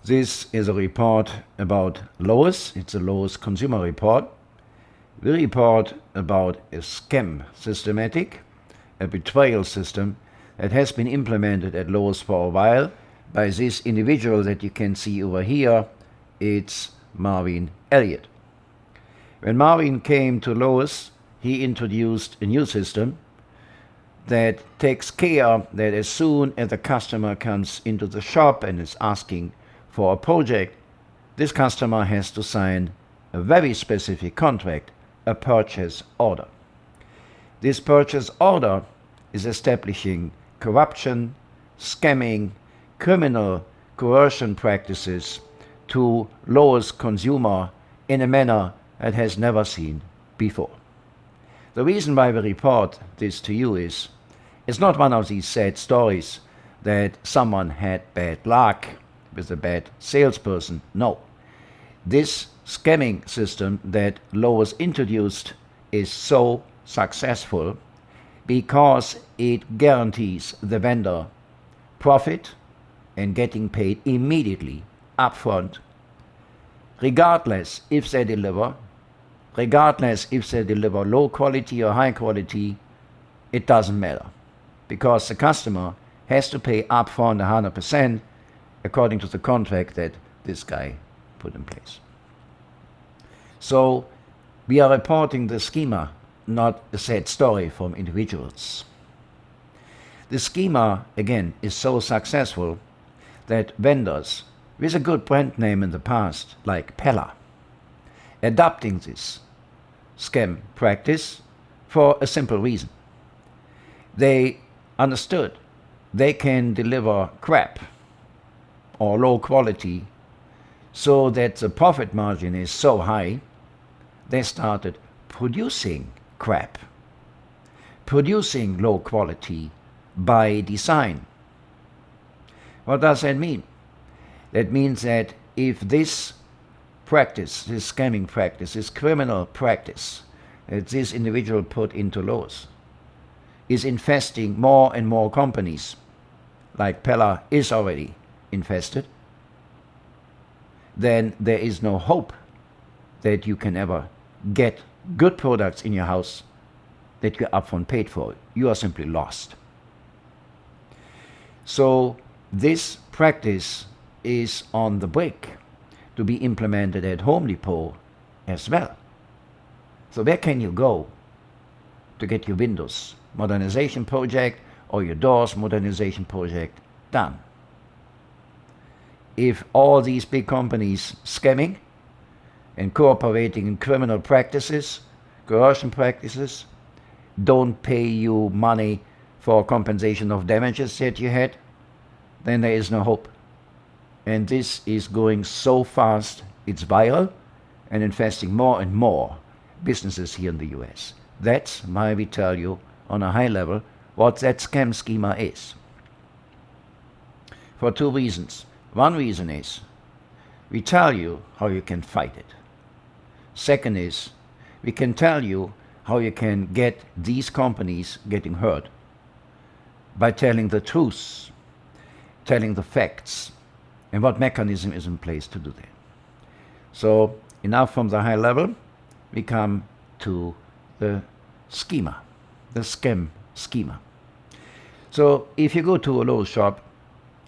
This is a report about Lowe's. It's a Lowe's consumer report. We report about a scam systematic, a betrayal system that has been implemented at Lowe's for a while by this individual that you can see over here. It's Marvin Elliot. When Marvin came to Lowe's, he introduced a new system that takes care that as soon as the customer comes into the shop and is asking for a project, this customer has to sign a very specific contract, a purchase order. This purchase order is establishing corruption, scamming, criminal coercion practices to Lowe's consumer in a manner that has never seen before. The reason why we report this to you is, it's not one of these sad stories that someone had bad luck with a bad salesperson. No. This scamming system that Lowe's introduced is so successful because it guarantees the vendor profit and getting paid immediately upfront, regardless if they deliver low quality or high quality. It doesn't matter, because the customer has to pay upfront 100% according to the contract that this guy put in place. So we are reporting the schema, not a sad story from individuals. The schema, again, is so successful that vendors with a good brand name in the past, like Pella, adopting this scam practice for a simple reason. They understood they can deliver crap or low quality so that the profit margin is so high, they started producing crap, producing low quality by design. What does that mean? That means that if this practice, this scamming practice, this criminal practice that this individual put into Lowe's is infesting more and more companies, like Pella is already infested, then there is no hope that you can ever get good products in your house that you upfront paid for. You are simply lost. So this practice is on the brink to be implemented at Home Depot as well. So where can you go to get your windows modernization project or your doors modernization project done? If all these big companies scamming and cooperating in criminal practices, coercion practices, don't pay you money for compensation of damages that you had, then there is no hope. And this is going so fast, it's viral and infesting more and more businesses here in the US. That's why we tell you on a high level what that scam schema is. For two reasons. One reason is we tell you how you can fight it. Second is we can tell you how you can get these companies getting hurt by telling the truth, telling the facts, and what mechanism is in place to do that. So enough from the high level, we come to the schema, the scam schema. So if you go to a Lowe's shop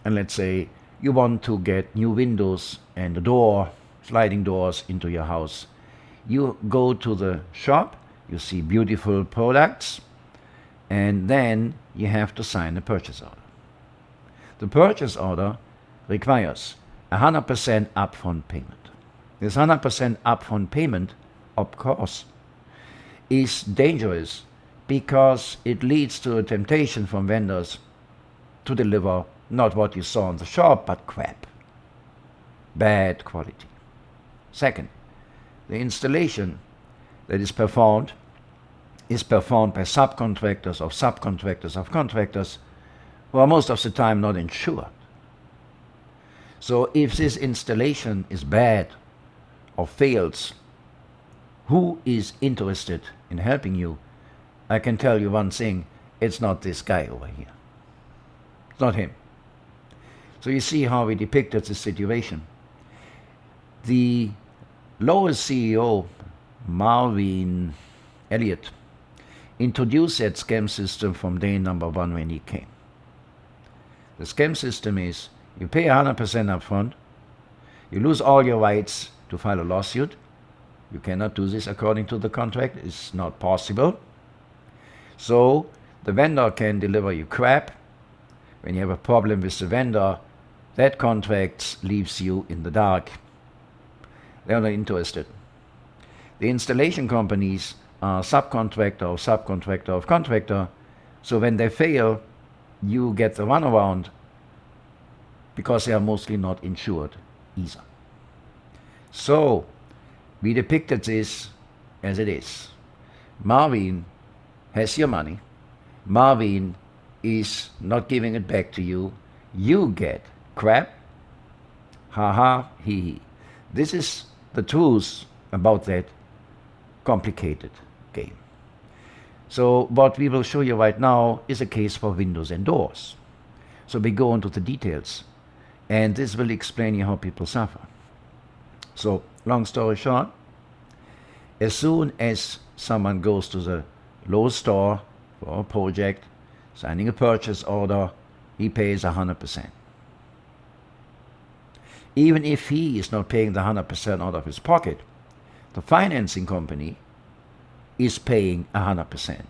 and let's say you want to get new windows and a door, sliding doors into your house, you go to the shop, you see beautiful products, and then you have to sign a purchase order. The purchase order requires 100% upfront payment. This 100% upfront payment, of course, is dangerous because it leads to a temptation from vendors to deliver not what you saw in the shop, but crap, bad quality. Second, the installation that is performed by subcontractors of subcontractors of contractors who are most of the time not insured. So if this installation is bad or fails, who is interested in helping you? I can tell you one thing, it's not this guy over here. It's not him. So you see how we depicted the situation. The Lowe's CEO, Marvin, Elliot, introduced that scam system from day number one when he came. The scam system is you pay 100% up front, you lose all your rights to file a lawsuit. You cannot do this according to the contract. It's not possible. So the vendor can deliver you crap. When you have a problem with the vendor, that contract leaves you in the dark. They're not interested. The installation companies are subcontractor of subcontractor of contractor. So when they fail, you get the runaround because they are mostly not insured either. So we depicted this as it is. Marvin has your money. Marvin is not giving it back to you. You get crap. Ha ha, he he. This is the truth about that complicated game. So what we will show you right now is a case for windows and doors. So we go into the details, and this will explain you how people suffer. So long story short, as soon as someone goes to the Lowe's store for a project, signing a purchase order, he pays 100%. Even if he is not paying the 100% out of his pocket, the financing company is paying 100%.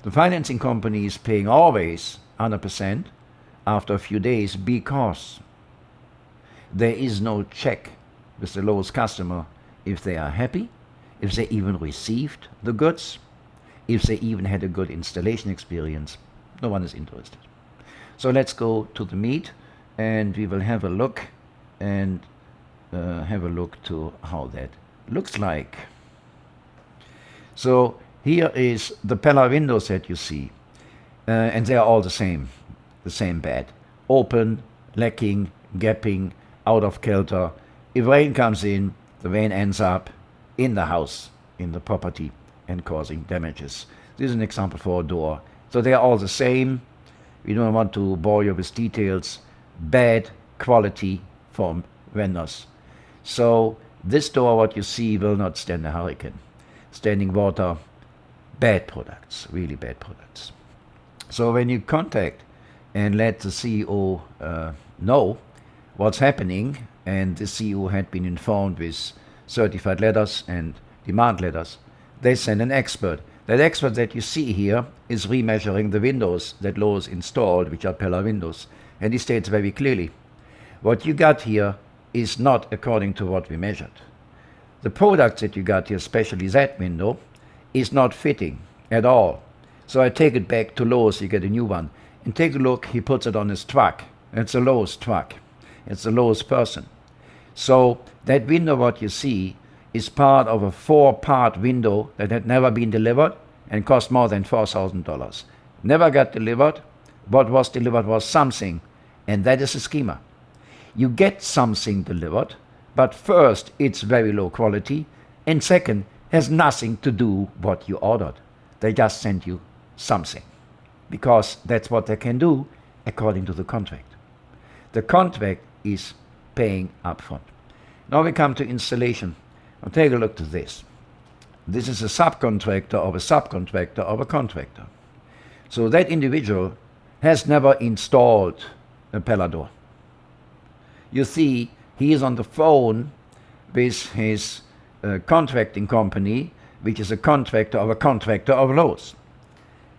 The financing company is paying always 100% after a few days because there is no check with the Lowe's customer if they are happy, if they even received the goods, if they even had a good installation experience. No one is interested. So let's go to the meat, and we will have a look and have a look to how that looks like. So here is the Pella windows that you see, and they are all the same bad. Open, lacking, gapping, out of kilter. If rain comes in, the rain ends up in the house, in the property, and causing damages. This is an example for a door. So they are all the same. We don't want to bore you with details. Bad quality from vendors. So this door, what you see, will not stand a hurricane. Standing water, bad products, really bad products. So when you contact and let the CEO know what's happening, and the CEO had been informed with certified letters and demand letters, they send an expert. That expert that you see here is remeasuring the windows that Lowe's installed, which are Pella windows. And he states very clearly, what you got here is not according to what we measured. The product that you got here, especially that window, is not fitting at all. So I take it back to Lowe's, you get a new one. And take a look, he puts it on his truck. It's a Lowe's truck. It's a Lowe's person. So that window, what you see, is part of a 4-part window that had never been delivered and cost more than $4,000. Never got delivered. What was delivered was something, and that is a schema. You get something delivered, but first it's very low quality, and second, has nothing to do what you ordered. They just sent you something, because that's what they can do according to the contract. The contract is paying upfront. Now we come to installation. Now take a look to this. This is a subcontractor of a subcontractor of a contractor. So that individual has never installed a Pella door. You see, he is on the phone with his contracting company, which is a contractor of Lowe's.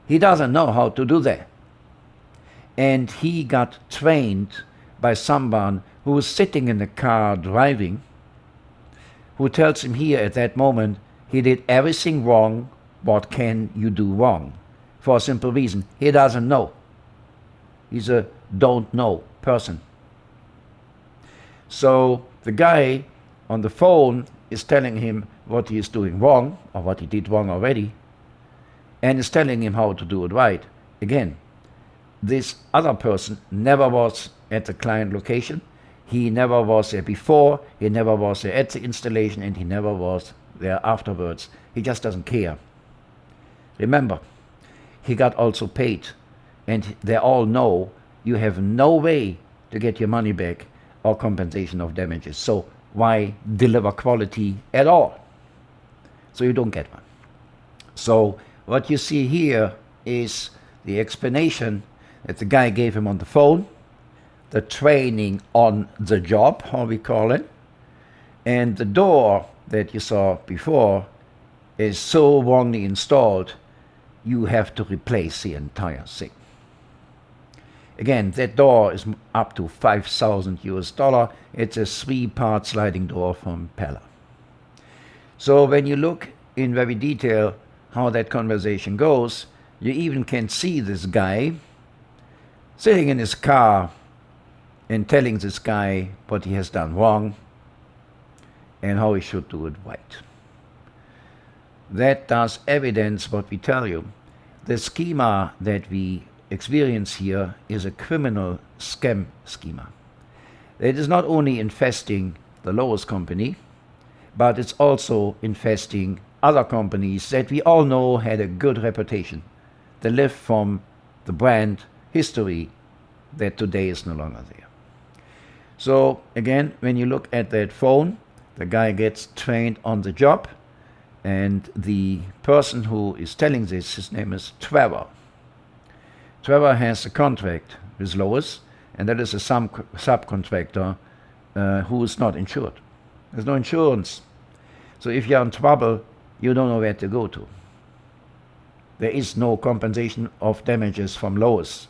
He doesn't know how to do that. And he got trained by someone who was sitting in the car driving, who tells him here at that moment, he did everything wrong. What can you do wrong? For a simple reason, he doesn't know. He's a don't know person. So the guy on the phone is telling him what he is doing wrong, or what he did wrong already, and is telling him how to do it right. Again, this other person never was at the client location. He never was there before, he never was there at the installation, and he never was there afterwards. He just doesn't care. Remember, he got also paid, and they all know you have no way to get your money back or compensation of damages. So why deliver quality at all. So you don't get one. So what you see here is the explanation that the guy gave him on the phone, the training on the job, how we call it, and the door that you saw before is so wrongly installed, you have to replace the entire thing. Again, that door is up to $5,000. It's a 3-part sliding door from Pella. So when you look in very detail how that conversation goes, you even can see this guy sitting in his car and telling this guy what he has done wrong and how he should do it right. That does evidence what we tell you. The schema that we experience here is a criminal scam schema. It is not only infesting the Lowe's company, but it's also infesting other companies that we all know had a good reputation. They live from the brand history that today is no longer there. So again, when you look at that phone, the guy gets trained on the job, and the person who is telling this, his name is Trevor. Trevor has a contract with Lowe's, and that is a subcontractor who is not insured. There's no insurance. So if you're in trouble, you don't know where to go to. There is no compensation of damages from Lowe's.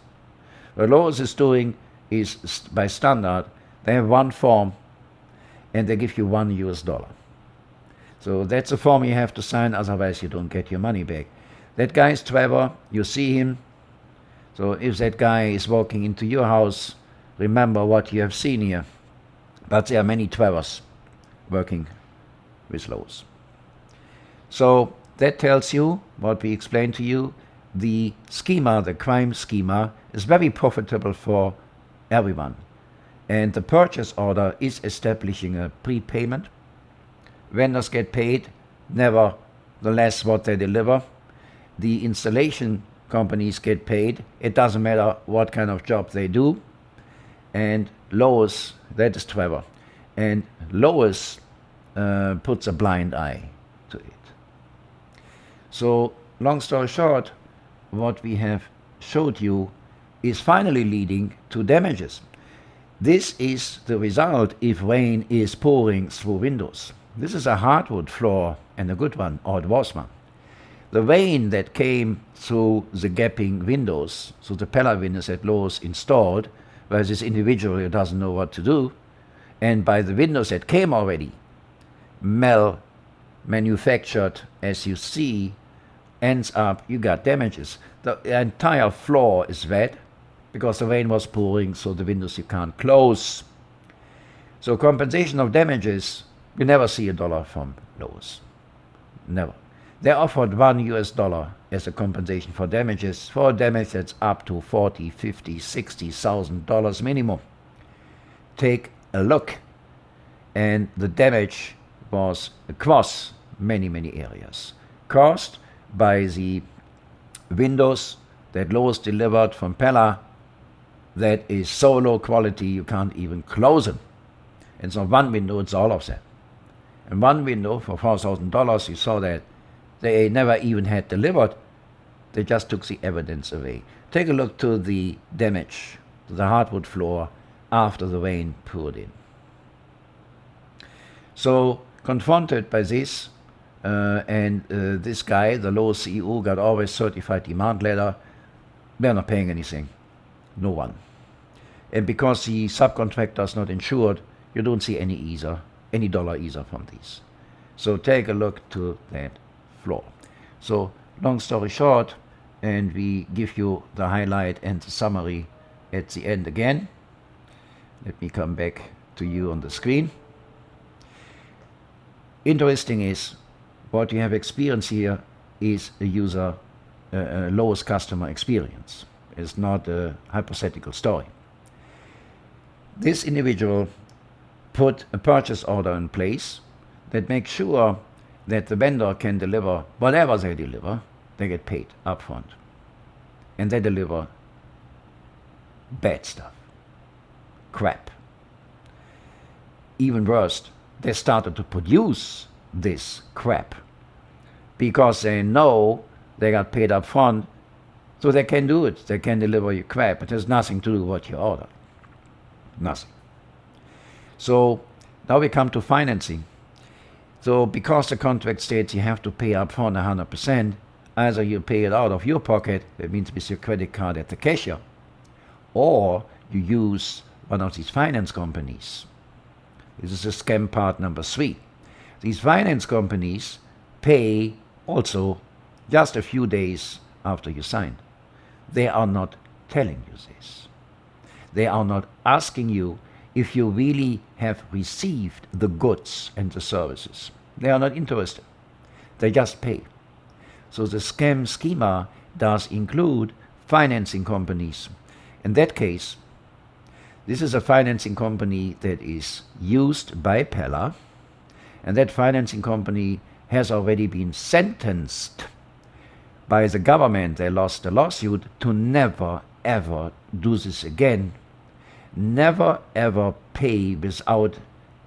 What Lowe's is doing is, by standard, they have one form and they give you $1. So that's a form you have to sign, otherwise you don't get your money back. That guy is Trevor, you see him. So if that guy is walking into your house, remember what you have seen here. But there are many Trevors working with Lowe's. So that tells you what we explained to you. The schema, the crime schema, is very profitable for everyone. And the purchase order is establishing a prepayment. Vendors get paid, nevertheless what they deliver. The installation companies get paid. It doesn't matter what kind of job they do. And Lowe's, that is Trevor. And Lowe's puts a blind eye to it. So, long story short, what we have showed you is finally leading to damages. This is the result if rain is pouring through windows. This is a hardwood floor and a good one, or it was one. The rain that came through the gaping windows, so the Pella windows that Lowe's installed, where this individual doesn't know what to do, and by the windows that came already, manufactured, as you see, ends up, you got damages. The entire floor is wet because the rain was pouring, so the windows you can't close. So compensation of damages, you never see $1 from Lowe's. Never. They offered $1 as a compensation for damages, for a damage that's up to $40,000, $50,000, $60,000 minimum. Take a look, and the damage was across many, many areas, caused by the windows that Lowe's delivered from Pella that is so low quality you can't even close them. It's not one window, it's all of them. And one window for $4,000, you saw that they never even had delivered. They just took the evidence away. Take a look to the damage to the hardwood floor after the rain poured in. So confronted by this, this guy, the Lowe's CEO, got always certified demand letter. They're not paying anything. No one. And because the subcontractor is not insured, you don't see any dollar either from these. So take a look to that floor. So long story short, and we give you the highlight and the summary at the end again. Let me come back to you on the screen. Interesting is what you have experienced here is a user, lowest customer experience. It's not a hypothetical story. This individual put a purchase order in place that makes sure that the vendor can deliver whatever they deliver, they get paid upfront. And they deliver bad stuff. Crap. Even worse, they started to produce this crap because they know they got paid up front, so they can do it. They can deliver you crap. It has nothing to do with what you ordered. Nothing. So now we come to financing. So because the contract states you have to pay up front 100%, either you pay it out of your pocket, that means with your credit card at the cashier, or you use one of these finance companies. This is the scam part number 3. These finance companies pay also just a few days after you sign. They are not telling you this. They are not asking you if you really have received the goods and the services. They are not interested. They just pay. So the scam schema does include financing companies. In that case, this is a financing company that is used by Pella, and that financing company has already been sentenced by the government. They lost the lawsuit to never ever do this again. Never ever pay without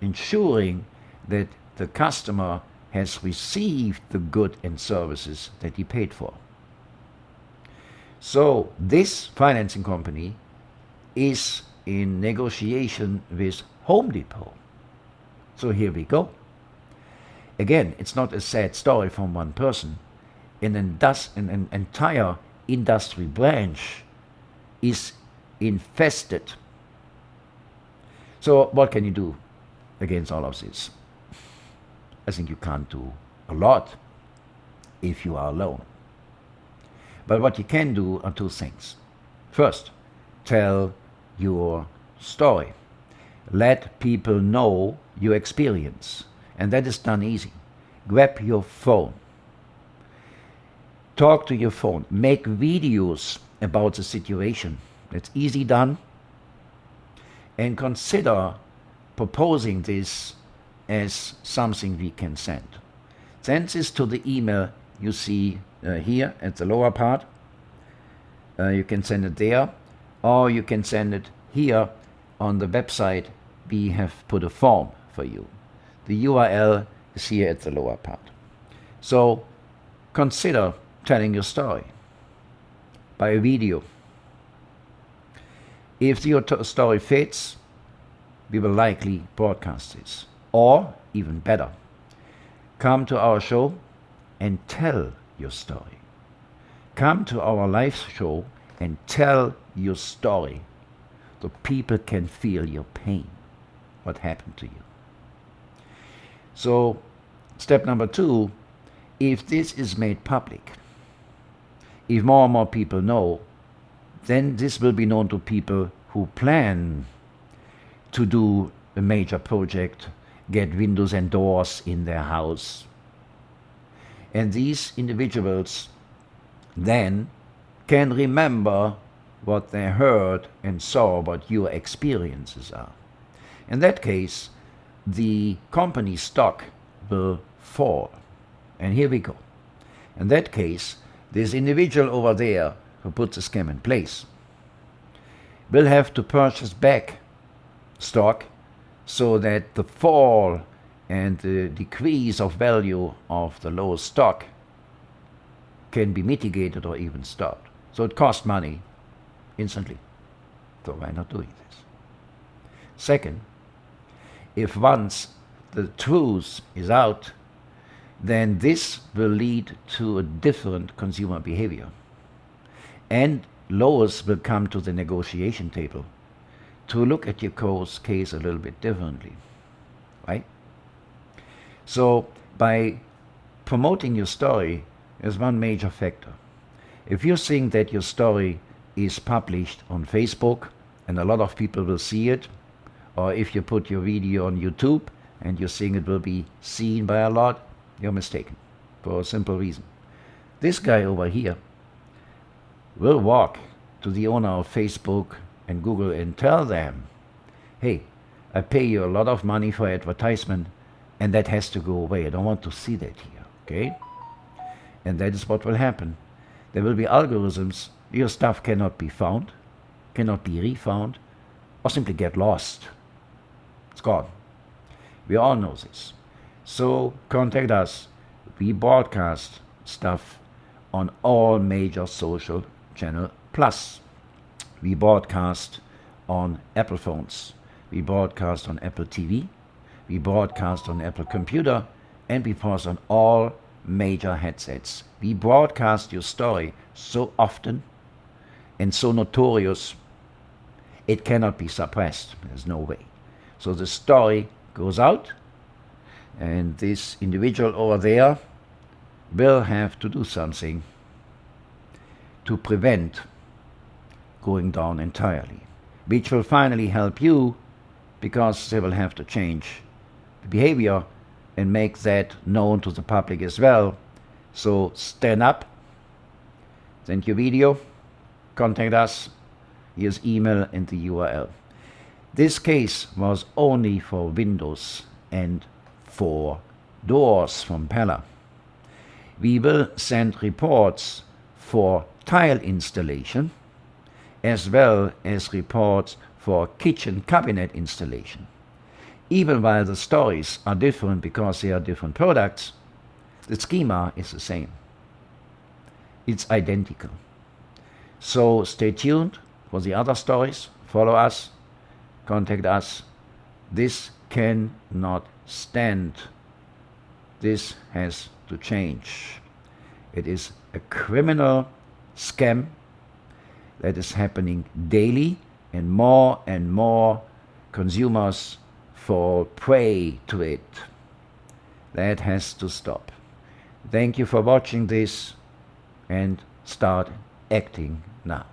ensuring that the customer has received the goods and services that he paid for. So this financing company is in negotiation with Home Depot. So here we go. Again, it's not a sad story from one person. An entire industry branch is infested. So what can you do against all of this? I think you can't do a lot if you are alone. But what you can do are 2 things. First, tell your story. Let people know your experience. And that is done easy. Grab your phone. Talk to your phone. Make videos about the situation. That's easy done. And consider proposing this as something we can send. Send this to the email you see here at the lower part. You can send it there, or you can send it here on the website. We have put a form for you. The URL is here at the lower part. So consider telling your story by a video. If your story fits, we will likely broadcast this. Or, even better, come to our show and tell your story. Come to our live show and tell your story so people can feel your pain, what happened to you. So, step number 2, if this is made public, if more and more people know, then this will be known to people who plan to do a major project, get windows and doors in their house. And these individuals then can remember what they heard and saw, what your experiences are. In that case, the company stock will fall. And here we go. In that case, this individual over there who put the scam in place will have to purchase back stock so that the fall and the decrease of value of the low stock can be mitigated or even stopped. So it costs money instantly. So why not doing this? Second, if once the truth is out, then this will lead to a different consumer behavior. And lawyers will come to the negotiation table to look at your case a little bit differently, right? So by promoting your story is one major factor. If you think that your story is published on Facebook and a lot of people will see it, or if you put your video on YouTube and you think it will be seen by a lot, you're mistaken for a simple reason. This guy over here will walk to the owner of Facebook and Google and tell them, hey, I pay you a lot of money for advertisement and that has to go away. I don't want to see that here, okay? And that is what will happen. There will be algorithms. Your stuff cannot be found, cannot be refound, or simply get lost. It's gone. We all know this. So contact us. We broadcast stuff on all major social channel plus. We broadcast on Apple phones. We broadcast on Apple TV. We broadcast on Apple computer, and we broadcast on all major headsets. We broadcast your story so often and so notorious, it cannot be suppressed. There's no way. So the story goes out, and this individual over there will have to do something to prevent going down entirely, which will finally help you, because they will have to change the behavior and make that known to the public as well. So stand up, send your video, contact us. Here's email and the URL. This case was only for windows and for doors from Pella. We will send reports for tile installation as well as reports for kitchen cabinet installation. Even while the stories are different because they are different products, the schema is the same. It's identical. So stay tuned for the other stories. Follow us, contact us. This cannot stand. This has to change. It is a criminal scam that is happening daily, and more consumers fall prey to it. That has to stop. Thank you for watching this, and start acting now.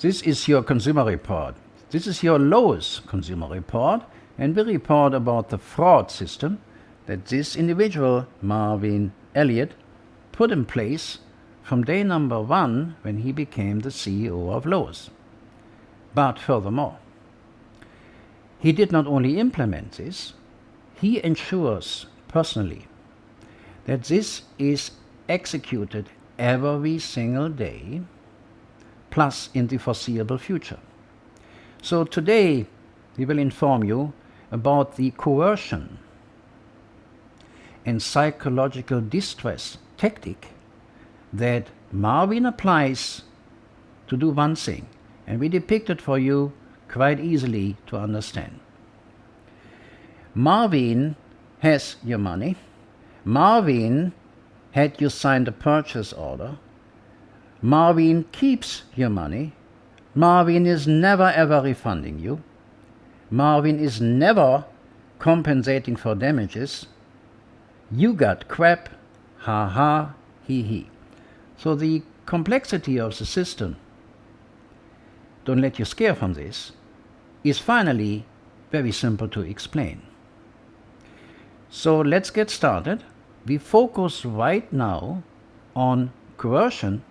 This is your consumer report. This is your lowest consumer report, and we report about the fraud system that this individual, Marvin Elliot, put in place from day number 1 when he became the CEO of Lowe's. But furthermore, he did not only implement this, he ensures personally that this is executed every single day, plus in the foreseeable future. So today we will inform you about the coercion and psychological distress tactic that Marvin applies to do one thing, and we depict it for you quite easily to understand. Marvin has your money. Marvin had you sign the purchase order. Marvin keeps your money. Marvin is never ever refunding you. Marvin is never compensating for damages. You got crap, ha ha, he he. So the complexity of the system, don't let you scare from this, is finally very simple to explain. So let's get started. We focus right now on coercion,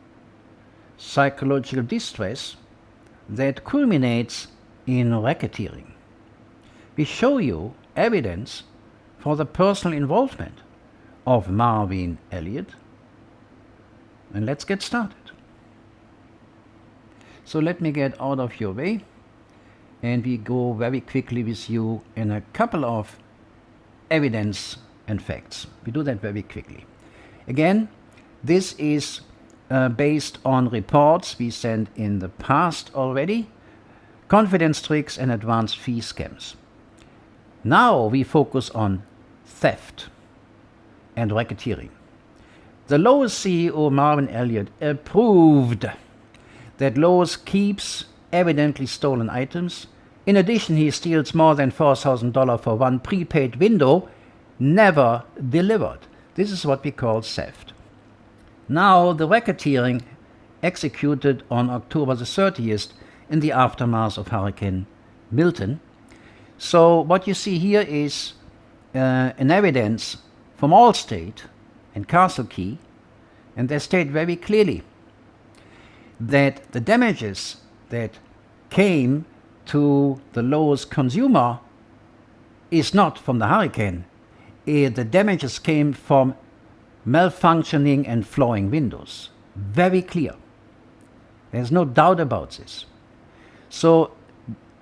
psychological distress that culminates in racketeering. We show you evidence for the personal involvement of Marvin Elliot, and let's get started. So let me get out of your way. and we go very quickly with you in a couple of evidence and facts. We do that very quickly. Again, this is based on reports we sent in the past already, confidence tricks and advanced fee scams. Now we focus on theft and racketeering. The Lowe's CEO Marvin Elliot approved that Lowe's keeps evidently stolen items. In addition, he steals more than $4,000 for one prepaid window never delivered. This is what we call theft. Now, the racketeering executed on October the 30th in the aftermath of Hurricane Milton. So what you see here is an evidence from Allstate and Castle Key, and they state very clearly that the damages that came to the Lowe's consumer is not from the hurricane. The damages came from malfunctioning and flowing windows. Very clear. There's no doubt about this. So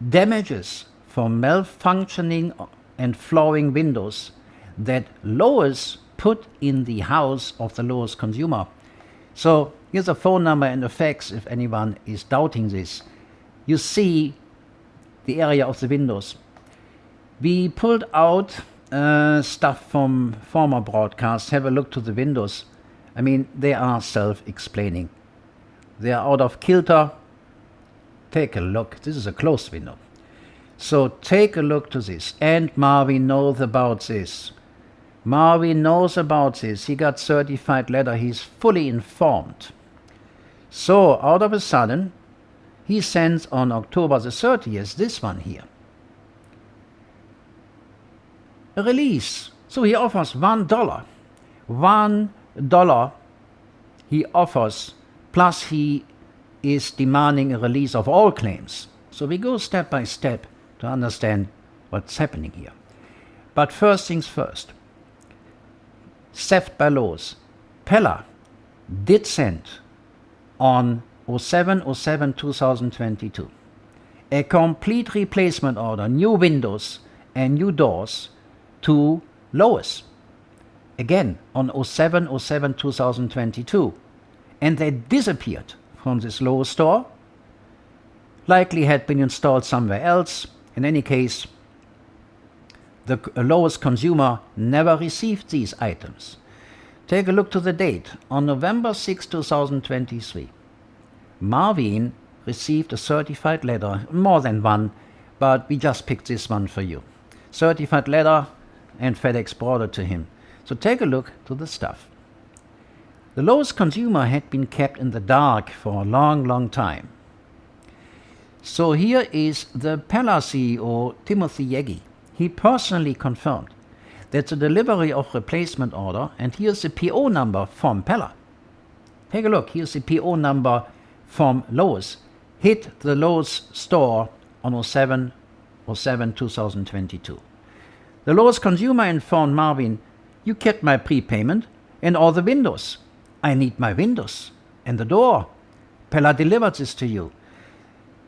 damages from malfunctioning and flowing windows that Lowe's put in the house of the Lowe's consumer. So here's a phone number and the facts if anyone is doubting this. You see the area of the windows. We pulled out stuff from former broadcasts. Have a look to the windows. I mean, they are self-explaining. They are out of kilter. Take a look. This is a closed window. So take a look to this. And Marvin knows about this. Marvin knows about this. He got certified letter. He's fully informed. So out of a sudden, he sends on October the 30th this one here. A release. So he offers $1. $1 he offers, plus he is demanding a release of all claims. So we go step by step to understand what's happening here. But first things first. Theft by Lowe's. Pella did send on 07/07/2022 a complete replacement order, new windows and new doors to Lowe's. Again on 07/07/2022, and they disappeared from this Lowe's store. Likely had been installed somewhere else. In any case, the Lowe's consumer never received these items. Take a look to the date. On November 6, 2023, Marvin received a certified letter, more than one, but we just picked this one for you. Certified letter, and FedEx brought it to him. So take a look to the stuff. The Lowe's consumer had been kept in the dark for a long, long time. So here is the Pella CEO, Timothy Yegi. He personally confirmed that the delivery of replacement order, and here's the PO number from Pella. Take a look, here's the PO number from Lowe's, hit the Lowe's store on 07/07/2022. The Lowe's consumer informed Marvin, "You kept my prepayment and all the windows. I need my windows and the door. Pella delivered this to you."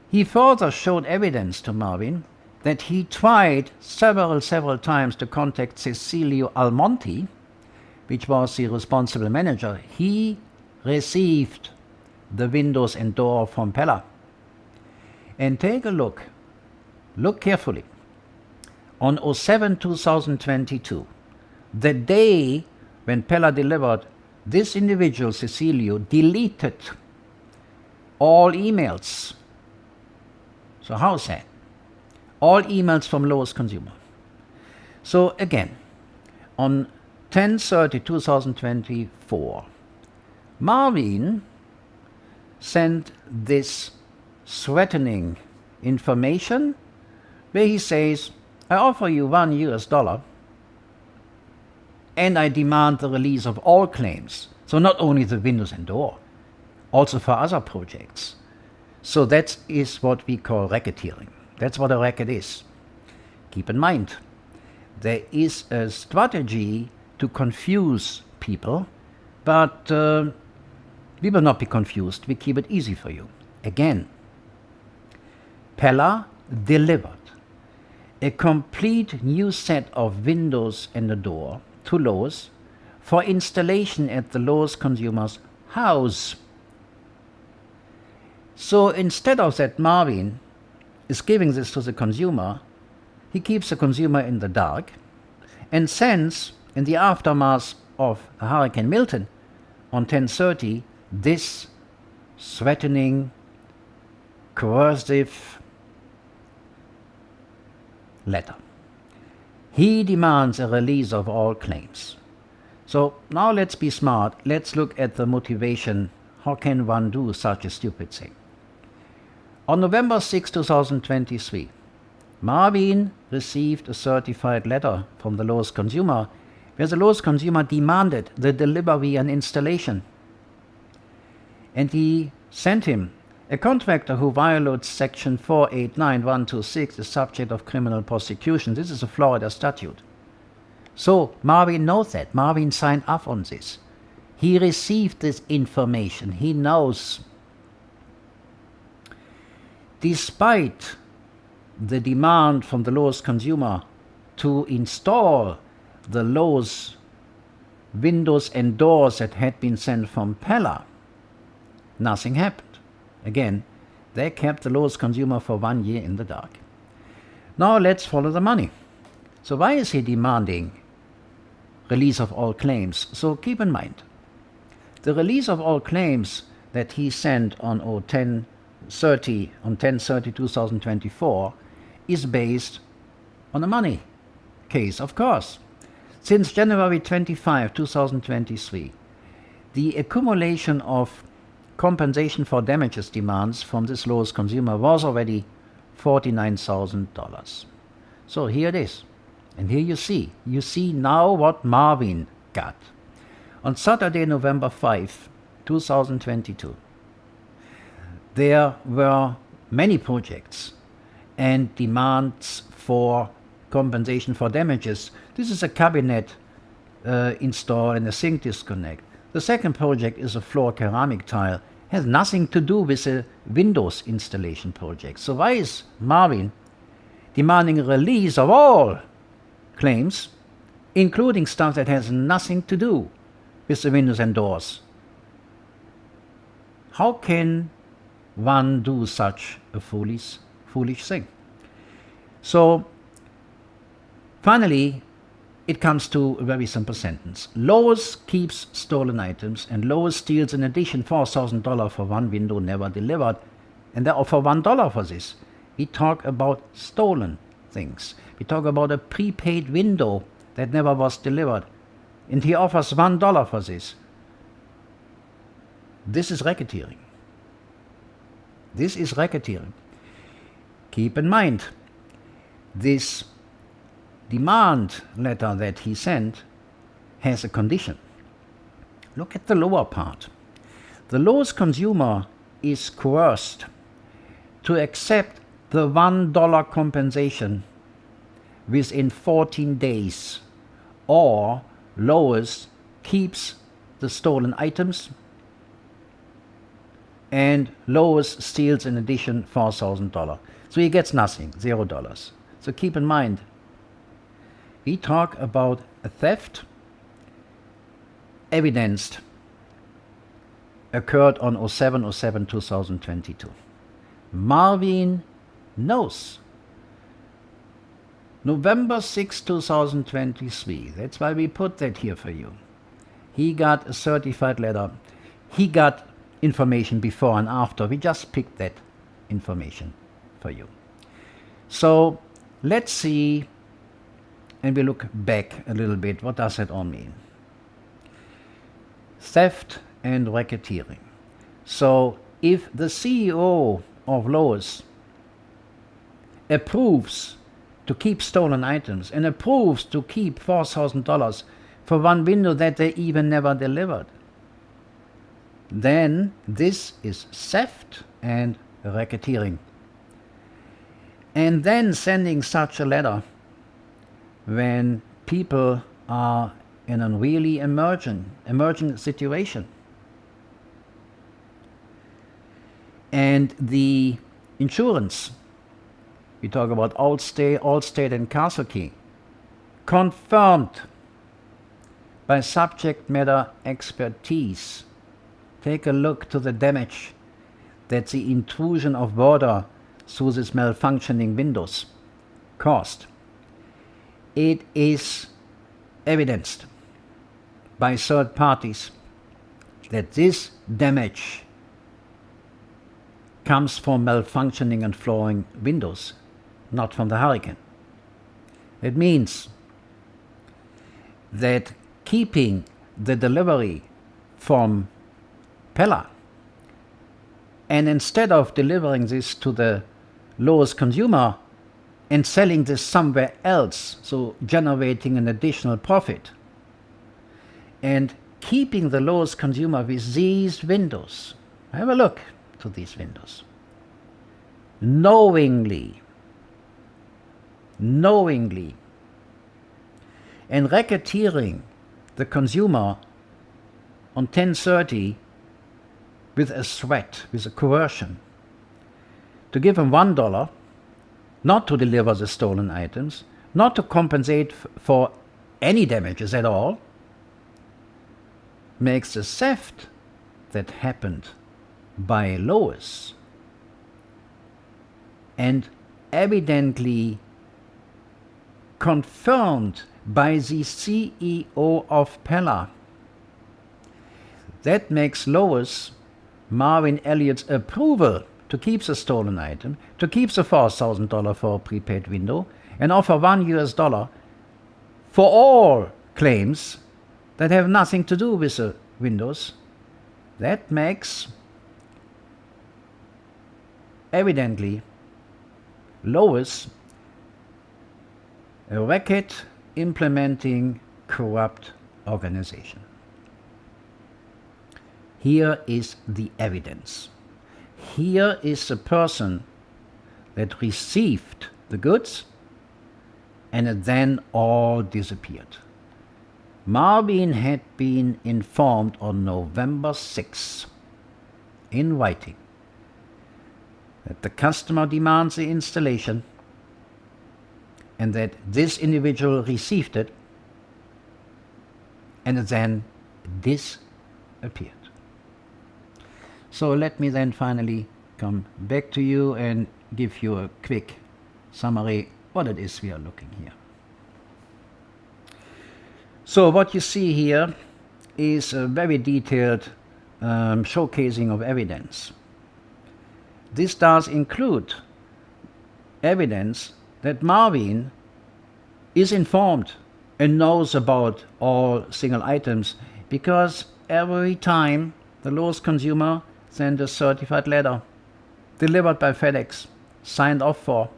He further showed evidence to Marvin that he tried several times to contact Cecilio Almonte, which was the responsible manager. He received the windows and door from Pella. And take a look. Look carefully. On 07/2022, the day when Pella delivered, this individual, Cecilio, deleted all emails. So how's that? All emails from Lowe's consumer. So again, on 10/30/2024, Marvin sent this threatening information where he says, "I offer you $1 and I demand the release of all claims." So not only the windows and door, also for other projects. So that is what we call racketeering. That's what a racket is. Keep in mind, there is a strategy to confuse people, but we will not be confused. We keep it easy for you. Again, Pella delivered a complete new set of windows and a door to Lowe's for installation at the Lowe's consumer's house. So instead of that, Marvin is giving this to the consumer. He keeps the consumer in the dark and sends, in the aftermath of Hurricane Milton on 10/30, this threatening, coercive letter. He demands a release of all claims. So now let's be smart. Let's look at the motivation. How can one do such a stupid thing? On November 6, 2023, Marvin received a certified letter from the Lowe's consumer where the Lowe's consumer demanded the delivery and installation. And he sent him: a contractor who violates Section 489126 is subject of criminal prosecution. This is a Florida statute. So Marvin knows that. Marvin signed up on this. He received this information. He knows. Despite the demand from the Lowe's consumer to install the Lowe's windows and doors that had been sent from Pella, nothing happened. Again, they kept the Lowe's consumer for 1 year in the dark. Now let's follow the money. So why is he demanding release of all claims? So keep in mind, the release of all claims that he sent on 10/30/2024 is based on a money case, of course. Since January 25, 2023, the accumulation of compensation for damages demands from this Lowe's consumer was already $49,000. So here it is. And here you see now what Marvin got. On Saturday, November 5, 2022, there were many projects and demands for compensation for damages. This is a cabinet install and a sink disconnect. The second project is a floor ceramic tile. Has nothing to do with a Windows installation project. So why is Marvin demanding a release of all claims, including stuff that has nothing to do with the windows and doors? How can one do such a foolish thing? So finally, it comes to a very simple sentence. Lowe's keeps stolen items, and Lowe's steals in addition $4,000 for one window never delivered, and they offer $1 for this. We talk about stolen things. We talk about a prepaid window that never was delivered, and he offers $1 for this. This is racketeering. This is racketeering. Keep in mind, this demand letter that he sent has a condition. Look at the lower part. The Lowe's consumer is coerced to accept the $1 compensation within 14 days, or Lowe's keeps the stolen items and Lowe's steals in addition $4,000. So he gets nothing, $0. So keep in mind, we talk about a theft evidenced occurred on 07/07/2022. Marvin knows. November 6, 2023. That's why we put that here for you. He got a certified letter. He got information before and after. We just picked that information for you. So let's see, and we look back a little bit. What does that all mean? Theft and racketeering. So if the CEO of Lowe's approves to keep stolen items and approves to keep $4,000 for one window that they even never delivered, then this is theft and racketeering. And then sending such a letter when people are in a really emergent situation. And the insurance We talk about Allstate and Castle Key. Confirmed by subject matter expertise. Take a look to the damage that the intrusion of water through these malfunctioning windows caused. It is evidenced by third parties that this damage comes from malfunctioning and flawing windows, not from the hurricane. It means that keeping the delivery from Pella, and instead of delivering this to the lowest consumer and selling this somewhere else, so generating an additional profit, and keeping the lowest consumer with these windows. Have a look to these windows. Knowingly, and racketeering the consumer on 10:30 with a threat, with a coercion, to give him $1, not to deliver the stolen items, not to compensate for any damages at all, makes the theft that happened by Lois and evidently confirmed by the CEO of Pella. That makes Lois Marvin Elliott's approval to keep the stolen item, to keep the $4,000 for a prepaid window, and offer $1 for all claims that have nothing to do with the windows. That makes evidently Lois a racket implementing corrupt organization. Here is the evidence. Here is the person that received the goods and it then all disappeared. Marvin had been informed on November 6 in writing that the customer demands the installation and that this individual received it and it then disappeared. So let me then finally come back to you and give you a quick summary what it is we are looking here. So what you see here is a very detailed showcasing of evidence. This does include evidence that Marvin is informed and knows about all single items, because every time the lowest consumer sent a certified letter delivered by FedEx, signed off for,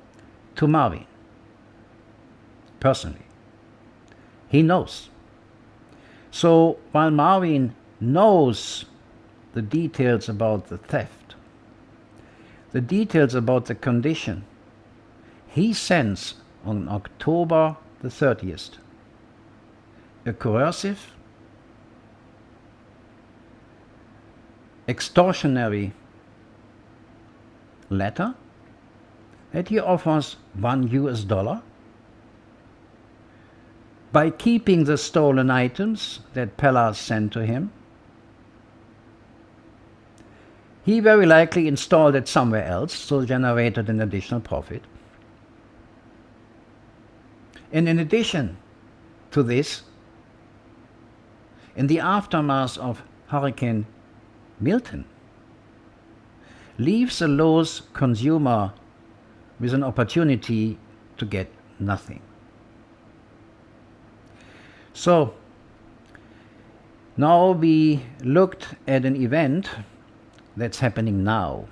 to Marvin personally. He knows. So while Marvin knows the details about the theft, the details about the condition, he sends on October the 30th a coercive, extortionary letter that he offers $1 by keeping the stolen items that Pella sent to him. He very likely installed it somewhere else, so generated an additional profit. And in addition to this, in the aftermath of Hurricane Milton, leaves the lowest consumer with an opportunity to get nothing. So now we looked at an event that's happening now.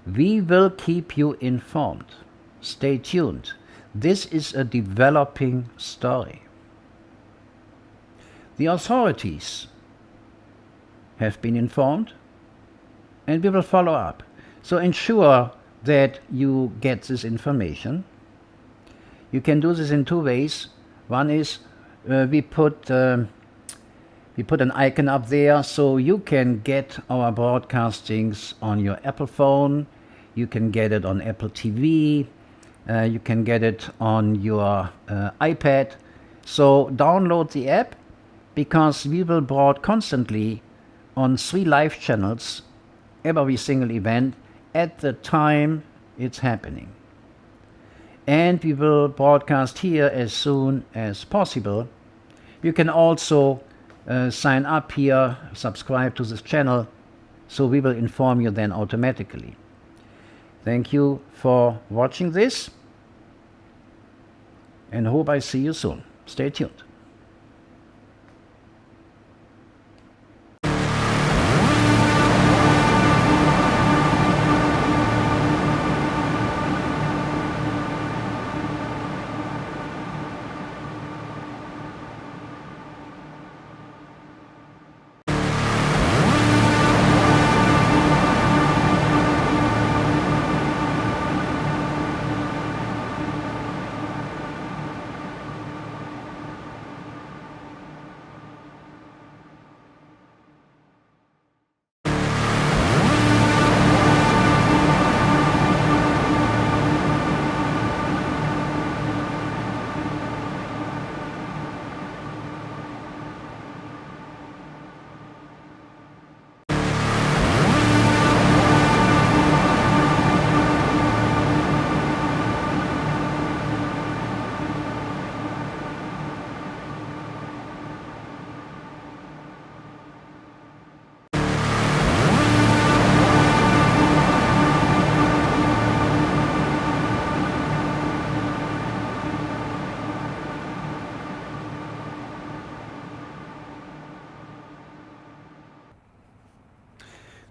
We will keep you informed. Stay tuned. This is a developing story. The authorities have been informed and we will follow up. So ensure that you get this information. You can do this in two ways. One is we put an icon up there so you can get our broadcastings on your Apple phone. You can get it on Apple TV. You can get it on your iPad. So download the app, because we will broadcast constantly on 3 live channels every single event at the time it's happening. And we will broadcast here as soon as possible. You can also sign up here, subscribe to this channel, so we will inform you then automatically. Thank you for watching this, and hope I see you soon. Stay tuned.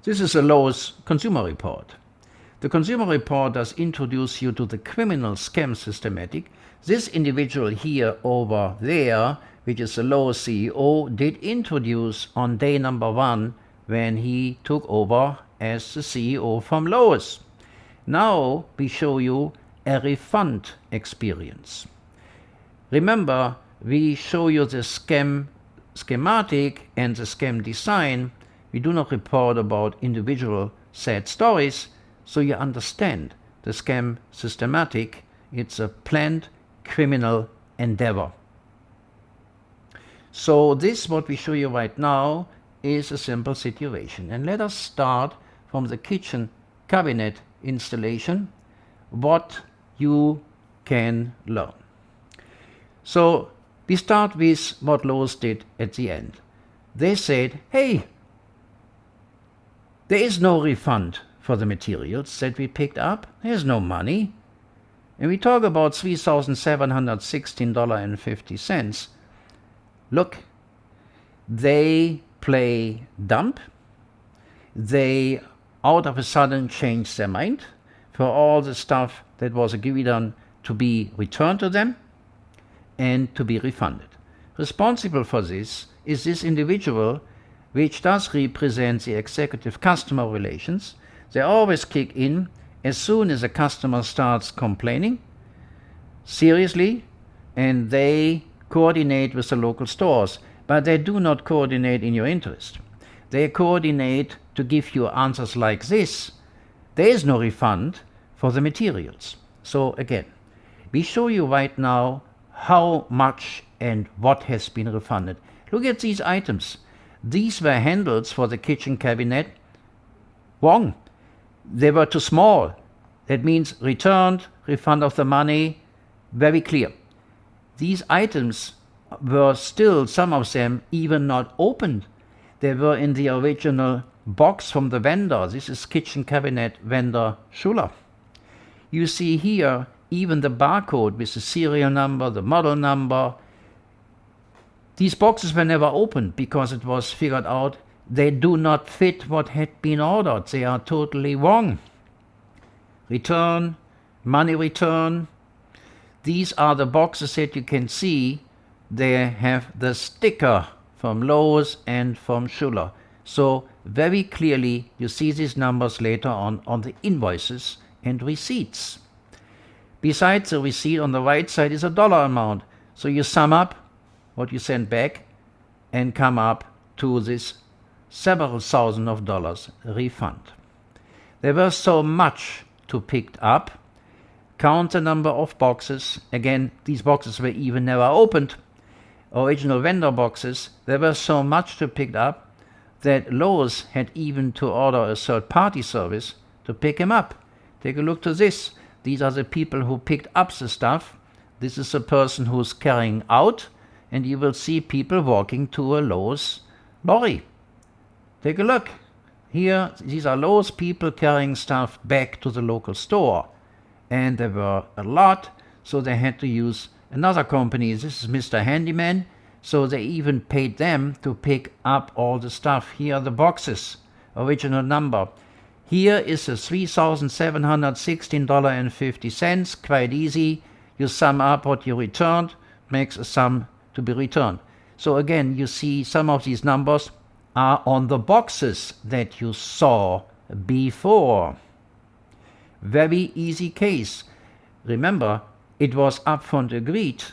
This is a Lowe's consumer report. The consumer report does introduce you to the criminal scam systematic. This individual here over there, which is the Lowe's CEO, did introduce on day number 1 when he took over as the CEO from Lowe's. Now we show you a refund experience. Remember, we show you the schematic and the scam design. We do not report about individual sad stories, so you understand the scam systematic. It's a planned criminal endeavor. So this, what we show you right now, is a simple situation. And let us start from the kitchen cabinet installation, what you can learn. So we start with what Lowe's did at the end. They said, hey, there is no refund for the materials that we picked up. There's no money. And we talk about $3,716.50. Look, they play dumb. They out of a sudden change their mind for all the stuff that was agreed on to be returned to them and to be refunded. Responsible for this is this individual, which does represent the executive customer relations. They always kick in as soon as a customer starts complaining seriously, and they coordinate with the local stores, but they do not coordinate in your interest. They coordinate to give you answers like this: there is no refund for the materials. So again, we show you right now how much and what has been refunded. Look at these items. These were handles for the kitchen cabinet. Wrong. They were too small. That means returned, refund of the money, very clear. These items were still, some of them, even not opened. They were in the original box from the vendor. This is kitchen cabinet vendor Schuller. You see here even the barcode with the serial number, the model number. These boxes were never opened because it was figured out they do not fit what had been ordered. They are totally wrong. Return, money return. These are the boxes that you can see. They have the sticker from Lowe's and from Schuller. So very clearly you see these numbers later on the invoices and receipts. Besides the receipt, on the right side is a dollar amount. So you sum up what you send back and come up to this several thousand of dollars refund. There was so much to pick up. count the number of boxes. Again, these boxes were even never opened. Original vendor boxes. There was so much to pick up that Lowe's had even to order a third-party service to pick him up. Take a look to this. These are the people who picked up the stuff. This is the person who's carrying out, and you will see people walking to a Lowe's lorry. Take a look. Here, these are Lowe's people carrying stuff back to the local store. And there were a lot, so they had to use another company. This is Mr. Handyman, so they even paid them to pick up all the stuff. Here are the boxes, original number. Here is a $3,716.50, quite easy. You sum up what you returned, makes a sum to be returned. So again, you see some of these numbers are on the boxes that you saw before. Very easy case. Remember, it was upfront agreed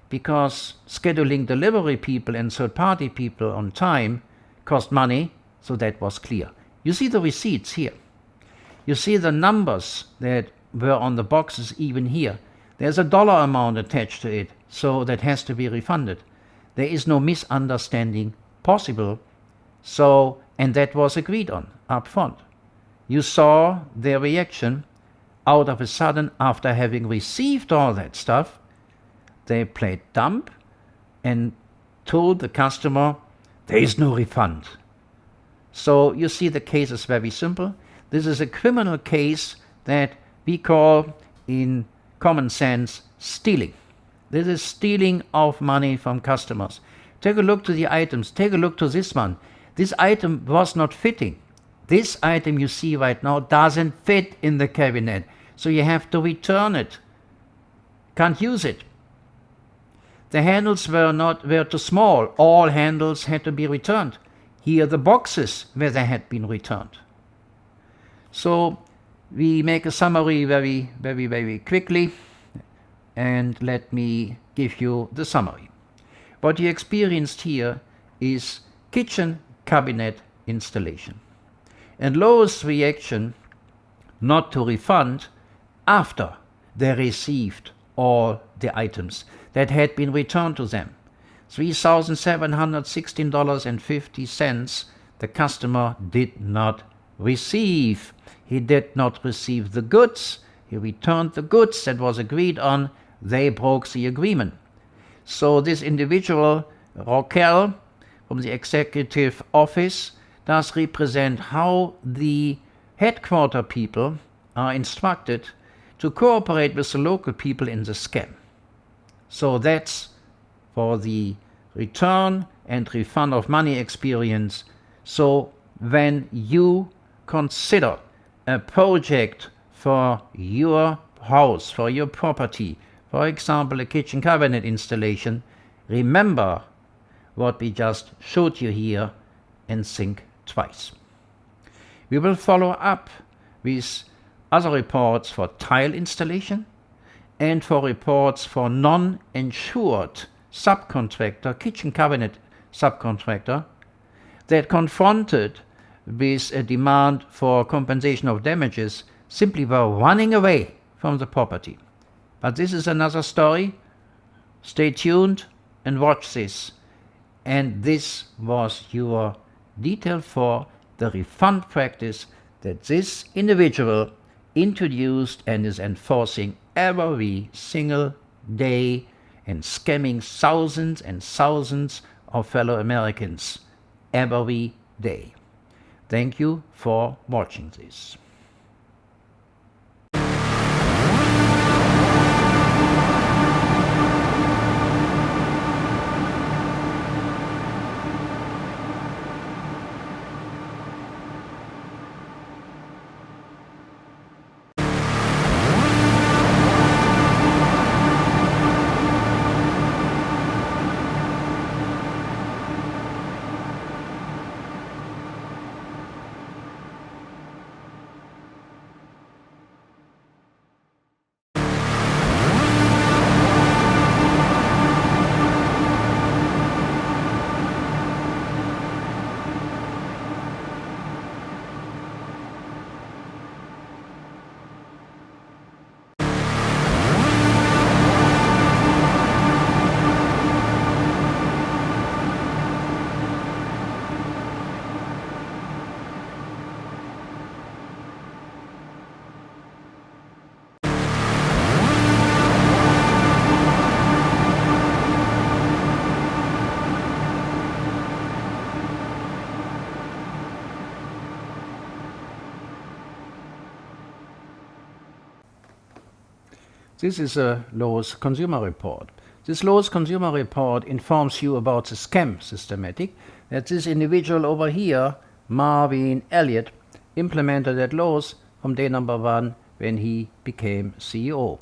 because scheduling delivery people and third-party people on time cost money, so that was clear. You see the receipts here. You see the numbers that were on the boxes even here. There's a dollar amount attached to it, so that has to be refunded. There is no misunderstanding possible, so, and that was agreed on up front. You saw their reaction. Out of a sudden, after having received all that stuff, they played dumb and told the customer, there is no refund. So you see the case is very simple. This is a criminal case that we call, in common sense, stealing. This is stealing of money from customers. Take a look to the items. Take a look to this one. This item was not fitting. This item you see right now doesn't fit in the cabinet, so you have to return it. Can't use it. The handles were too small. All handles had to be returned. Here are the boxes where they had been returned. So we make a summary very, very, very quickly, and let me give you the summary. What you experienced here is kitchen cabinet installation. And Lowe's reaction not to refund after they received all the items that had been returned to them. $3,716.50 the customer did not receive. He did not receive the goods. He returned the goods that was agreed on. They broke the agreement. So this individual, Raquel, from the executive office, does represent how the headquarter people are instructed to cooperate with the local people in the scam. So that's for the return and refund of money experience. So when you consider a project for your house, for your property, for example, a kitchen cabinet installation, remember what we just showed you here and think twice. We will follow up with other reports for tile installation and for reports for non-insured subcontractor, kitchen cabinet subcontractor, that confronted with a demand for compensation of damages simply were running away from the property. But this is another story. Stay tuned and watch this. And this was your detail for the refund practice that this individual introduced and is enforcing every single day and scamming thousands and thousands of fellow Americans every day. Thank you for watching this. This is a Lowe's Consumer Report. This Lowe's Consumer Report informs you about the scam systematic that this individual over here, Marvin Elliot, implemented at Lowe's from day number 1 when he became CEO.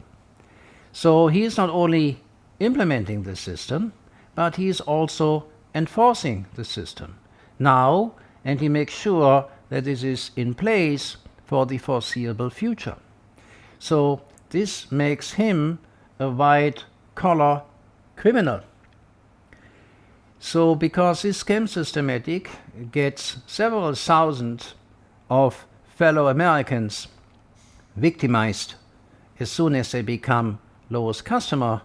So he is not only implementing the system, but he is also enforcing the system now, and he makes sure that this is in place for the foreseeable future. So this makes him a white-collar criminal. So because this scam systematic gets several thousand of fellow Americans victimized as soon as they become Lowe's customer,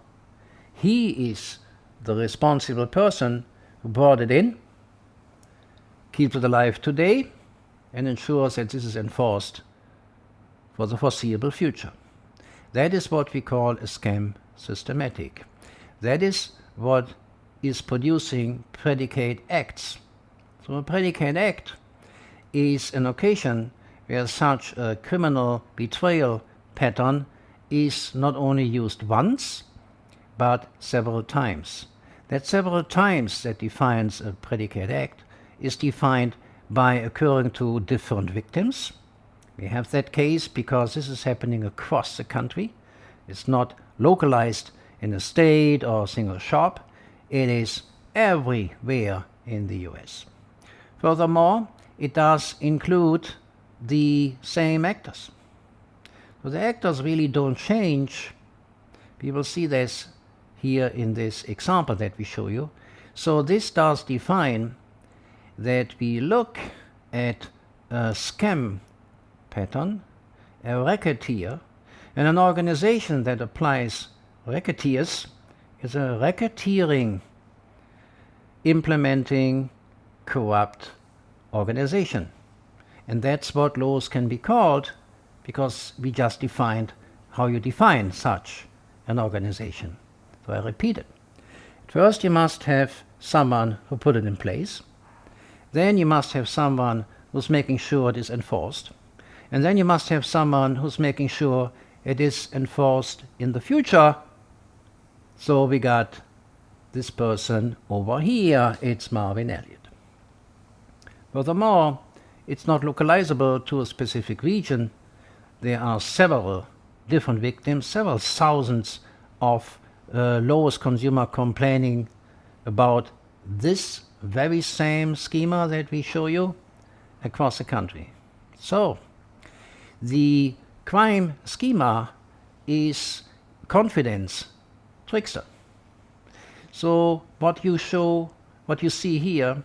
he is the responsible person who brought it in, keeps it alive today, and ensures that this is enforced for the foreseeable future. That is what we call a scam systematic. That is what is producing predicate acts. So a predicate act is an occasion where such a criminal betrayal pattern is not only used once, but several times. That several times that defines a predicate act is defined by occurring to different victims. We have that case because this is happening across the country. It's not localized in a state or a single shop. It is everywhere in the US. Furthermore, it does include the same actors. So the actors really don't change. People see this here in this example that we show you. So this does define that we look at a scam pattern, a racketeer, and an organization that applies racketeers is a racketeering, implementing, corrupt organization. And that's what Lowe's can be called, because we just defined how you define such an organization. So I repeat it. First, you must have someone who put it in place. Then you must have someone who's making sure it is enforced. And then you must have someone who's making sure it is enforced in the future. So we got this person over here. It's Marvin Elliot. Furthermore, it's not localizable to a specific region. There are several different victims, several thousands of Lowe's consumer complaining about this very same schema that we show you across the country. So the crime schema is confidence trickster. So what you see here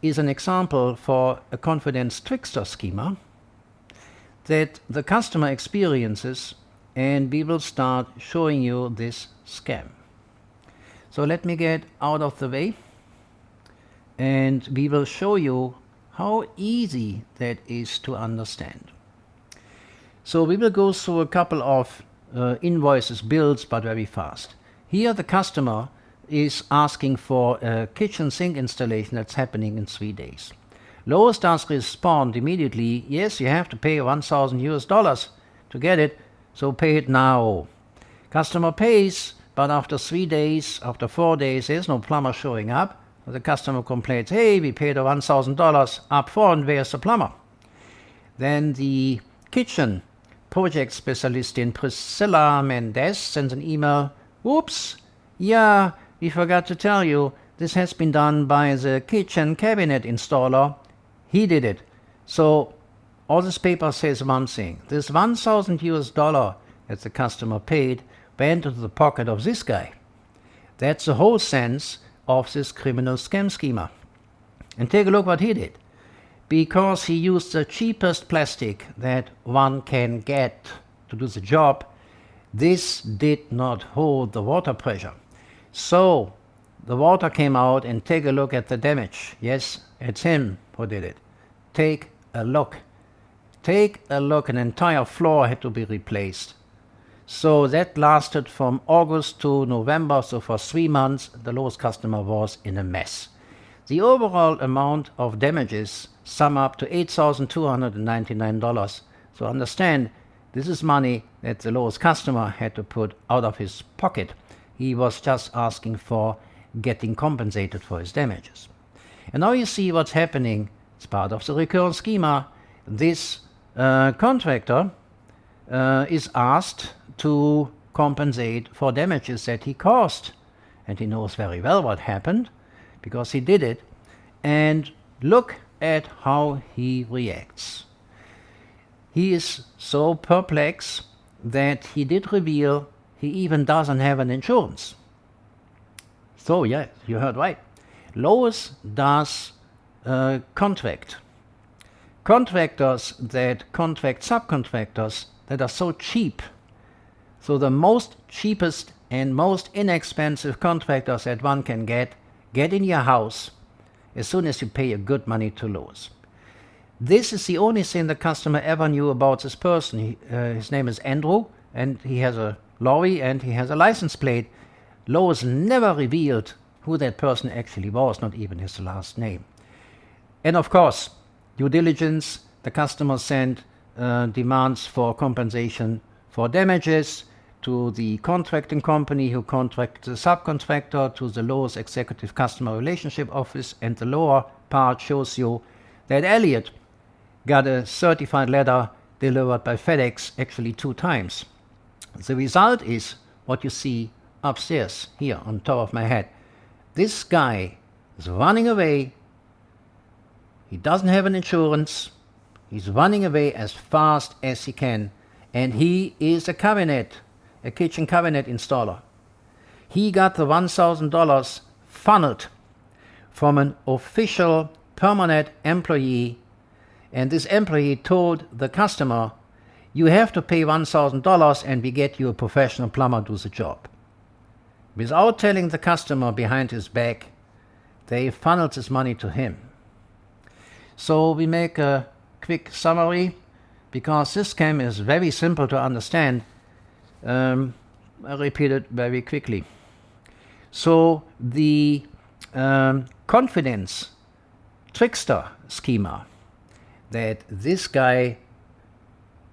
is an example for a confidence trickster schema that the customer experiences, and we will start showing you this scam. So let me get out of the way, and we will show you how easy that is to understand. So we will go through a couple of invoices, bills, but very fast. Here the customer is asking for a kitchen sink installation that's happening in 3 days. Lowe's does respond immediately, yes, you have to pay $1,000 to get it, so pay it now. Customer pays, but after 3 days, after 4 days, there's no plumber showing up. The customer complains, hey, we paid $1,000 up front, where's the plumber? Then the kitchen project specialist in Priscilla Mendez sends an email, whoops, yeah, we forgot to tell you, this has been done by the kitchen cabinet installer. He did it. So all this paper says one thing. This $1,000 that the customer paid went into the pocket of this guy. That's the whole sense of this criminal scam schema. And take a look what he did. Because he used the cheapest plastic that one can get to do the job, this did not hold the water pressure. So the water came out, and take a look at the damage. Yes, it's him who did it. Take a look. Take a look. An entire floor had to be replaced. So that lasted from August to November. So for 3 months, the Lowe's customer was in a mess. The overall amount of damages sum up to $8,299. So understand, This is money that the lowest customer had to put out of his pocket. He was just asking for getting compensated for his damages. And now you see what's happening. It's part of the recurrent schema. This contractor is asked to compensate for damages that he caused. And he knows very well what happened because he did it. And look at how he reacts. He is so perplexed that he did reveal he even doesn't have an insurance. So yeah, you heard right. Lois does contract. Contractors that contract subcontractors that are so cheap. So the most cheapest and most inexpensive contractors that one can get in your house as soon as you pay a good money to Lois. This is the only thing the customer ever knew about this person. His name is Andrew, and he has a lorry and he has a license plate. Lois never revealed who that person actually was, not even his last name. And of course, due diligence, the customer sent demands for compensation for damages to the contracting company who contracted the subcontractor, to the Lois Executive Customer Relationship Office, and the lower part shows you that Elliot got a certified letter delivered by FedEx actually 2 times. The result is what you see upstairs here on top of my head. This guy is running away. He doesn't have an insurance. He's running away as fast as he can. And he is a kitchen cabinet installer. He got the $1,000 funneled from an official permanent employee, and this employee told the customer, you have to pay $1,000 and we get you a professional plumber to do the job. Without telling the customer behind his back, they funneled this money to him. So we make a quick summary, because this scam is very simple to understand. I repeat it very quickly. So the confidence trickster schema that this guy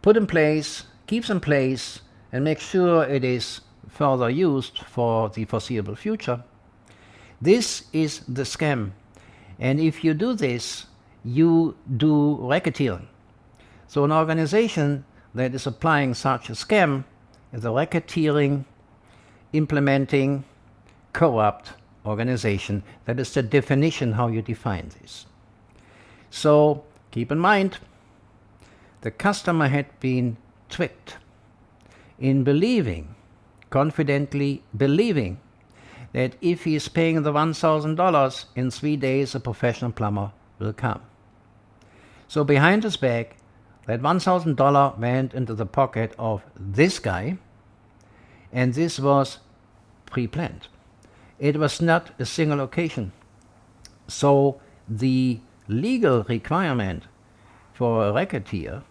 put in place, keeps in place, and makes sure it is further used for the foreseeable future. This is the scam. And if you do this, you do racketeering. So an organization that is applying such a scam is a racketeering, implementing, corrupt organization. That is the definition how you define this. So keep in mind, the customer had been tricked in believing, confidently believing, that if he is paying the $1,000 in 3 days, a professional plumber will come. So behind his back, that $1,000 went into the pocket of this guy, and this was pre-planned. It was not a single occasion. So the legal requirement for a racketeer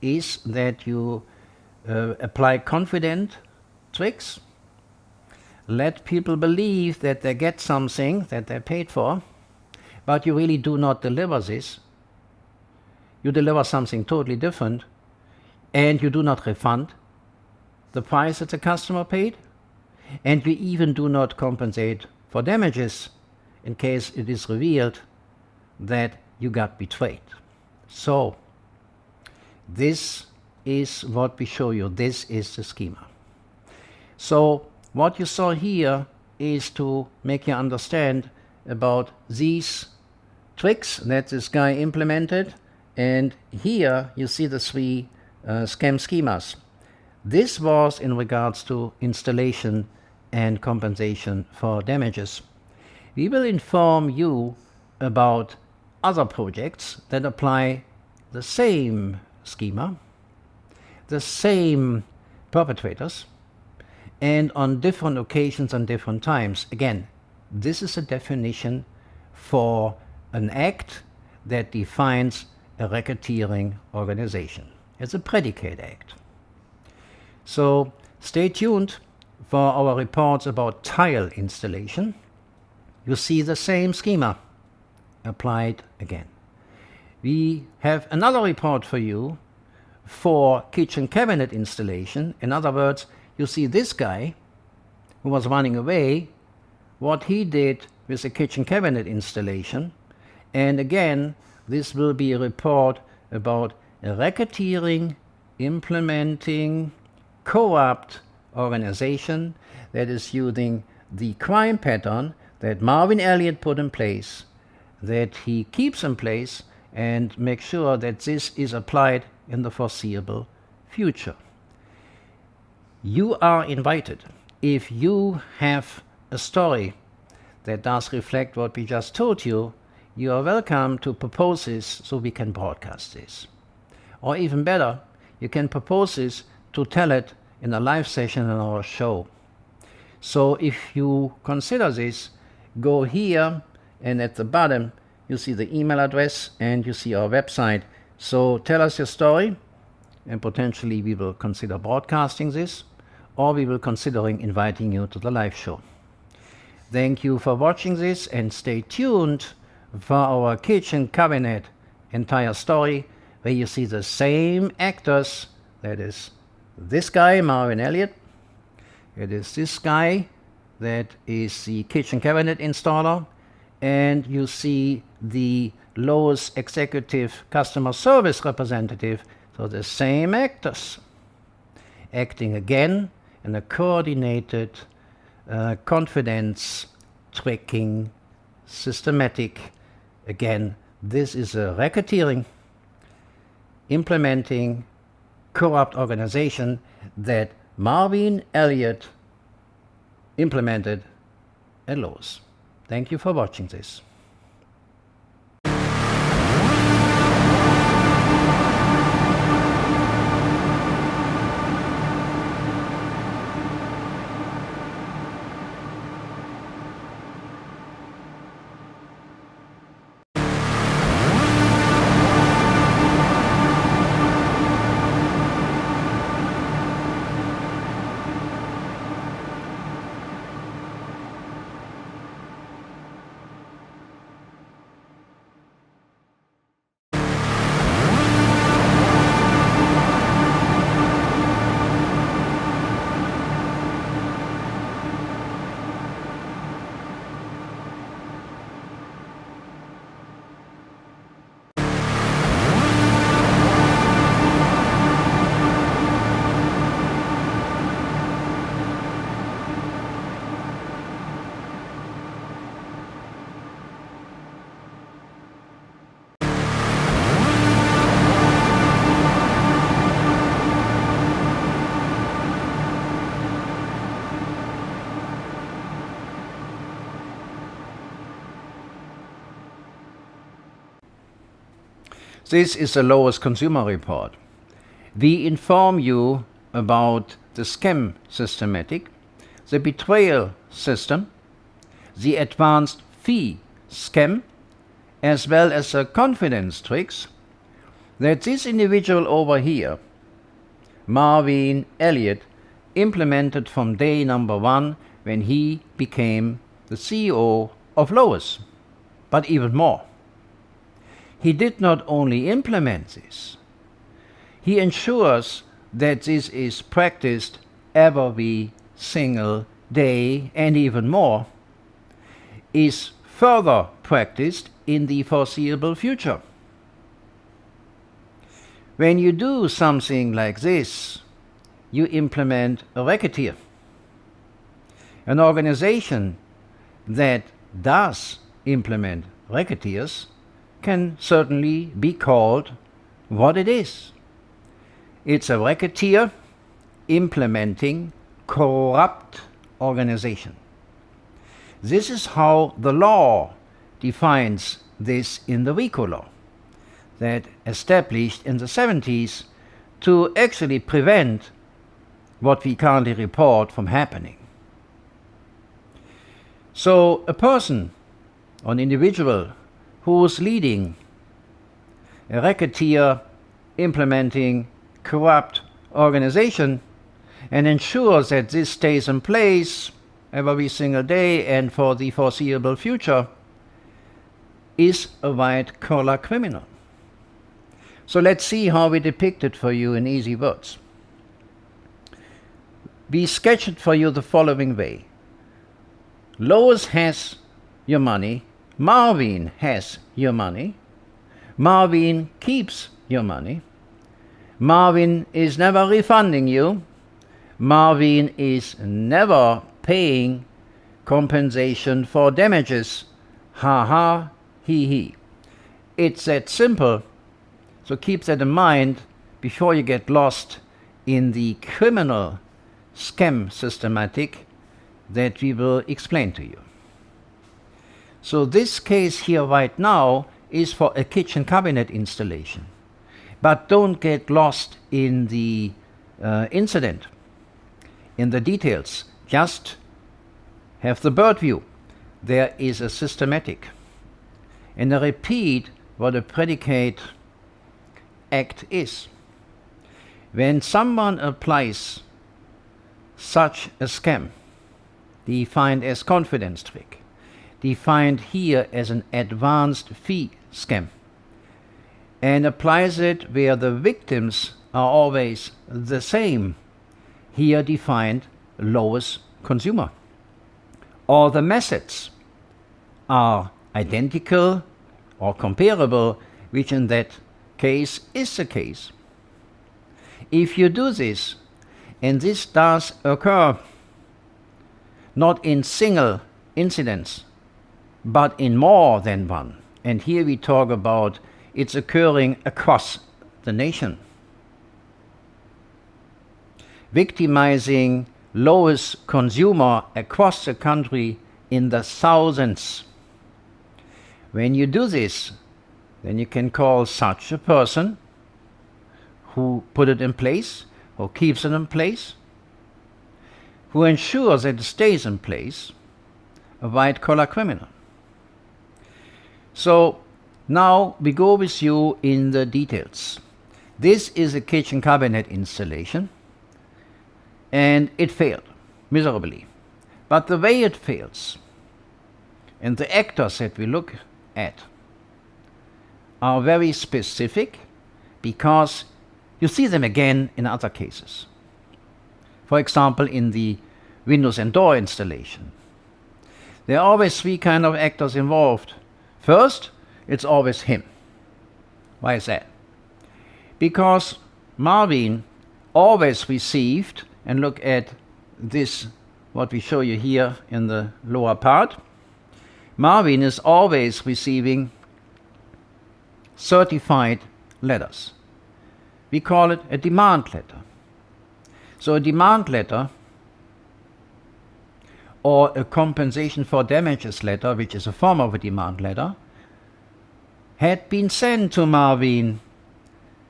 is that you apply confident tricks, let people believe that they get something that they paid for, but you really do not deliver this. You deliver something totally different, and you do not refund the price that the customer paid, and you even do not compensate for damages in case it is revealed that you got betrayed. So this is what we show you. This is the schema. So what you saw here is to make you understand about these tricks that this guy implemented. And here you see the 3 scam schemas. This was in regards to installation and compensation for damages. We will inform you about other projects that apply the same schema, the same perpetrators, and on different occasions and different times. Again, this is a definition for an act that defines a racketeering organization. It's a predicate act. So stay tuned for our reports about tile installation. You see the same schema applied again. We have another report for you for kitchen cabinet installation. In other words, you see this guy who was running away, what he did with the kitchen cabinet installation. And again, this will be a report about a racketeering, implementing, corrupt organization that is using the crime pattern that Marvin Elliot put in place, that he keeps in place, and make sure that this is applied in the foreseeable future. You are invited. If you have a story that does reflect what we just told you, you are welcome to propose this so we can broadcast this. Or even better, you can propose this to tell it in a live session in our show. So if you consider this, go here, and at the bottom you see the email address and you see our website. So tell us your story, and potentially we will consider broadcasting this, or we will consider inviting you to the live show. Thank you for watching this, and stay tuned for our kitchen cabinet entire story, where you see the same actors. That is this guy, Marvin Elliot. It is this guy that is the kitchen cabinet installer, and you see the Lowe's executive customer service representative. So the same actors acting again in a coordinated, confidence tricking, systematic. Again, this is a racketeering, implementing, corrupt organization that Marvin Elliot implemented at Lowe's. Thank you for watching this. This is the Lowe's Consumer Report. We inform you about the scam systematic, the betrayal system, the advanced fee scam, as well as the confidence tricks that this individual over here, Marvin Elliot, implemented from day number one when he became the CEO of Lowe's. But even more. He did not only implement this, he ensures that this is practiced every single day, and even more, is further practiced in the foreseeable future. When you do something like this, you implement a racketeer, an organization that does implement racketeers can certainly be called what it is. It's a racketeer implementing corrupt organization. This is how the law defines this in the RICO law that established in the 70s to actually prevent what we currently report from happening. So a person or an individual who's leading a racketeer implementing corrupt organization and ensures that this stays in place every single day and for the foreseeable future is a white-collar criminal. So let's see how we depict it for you in easy words. We sketch it for you the following way. Lois has your money. Marvin has your money. Marvin keeps your money. Marvin is never refunding you. Marvin is never paying compensation for damages. Ha ha, he. It's that simple. So keep that in mind before you get lost in the criminal scam systematic that we will explain to you. So this case here right now is for a kitchen cabinet installation. But don't get lost in the incident, in the details. Just have the bird view. There is a systematic. And I repeat what a predicate act is. When someone applies such a scam, defined as confidence trick, defined here as an advanced fee scam, and applies it where the victims are always the same, here defined lowest consumer, or the methods are identical or comparable, which in that case is the case. If you do this, and this does occur not in single incidents, but in more than one, and here we talk about it's occurring across the nation, victimizing lowest consumer across the country in the thousands. When you do this, then you can call such a person who put it in place, who keeps it in place, who ensures that it stays in place, a white-collar criminal. So now we go with you in the details. This is a kitchen cabinet installation, and it failed miserably. But the way it fails, and the actors that we look at, are very specific because you see them again in other cases. For example, in the windows and door installation. There are always three kinds of actors involved. First, it's always him. Why is that? Because Marvin always received, and look at this, what we show you here in the lower part, Marvin is always receiving certified letters. We call it a demand letter. So a demand letter or a compensation for damages letter, which is a form of a demand letter, had been sent to Marvin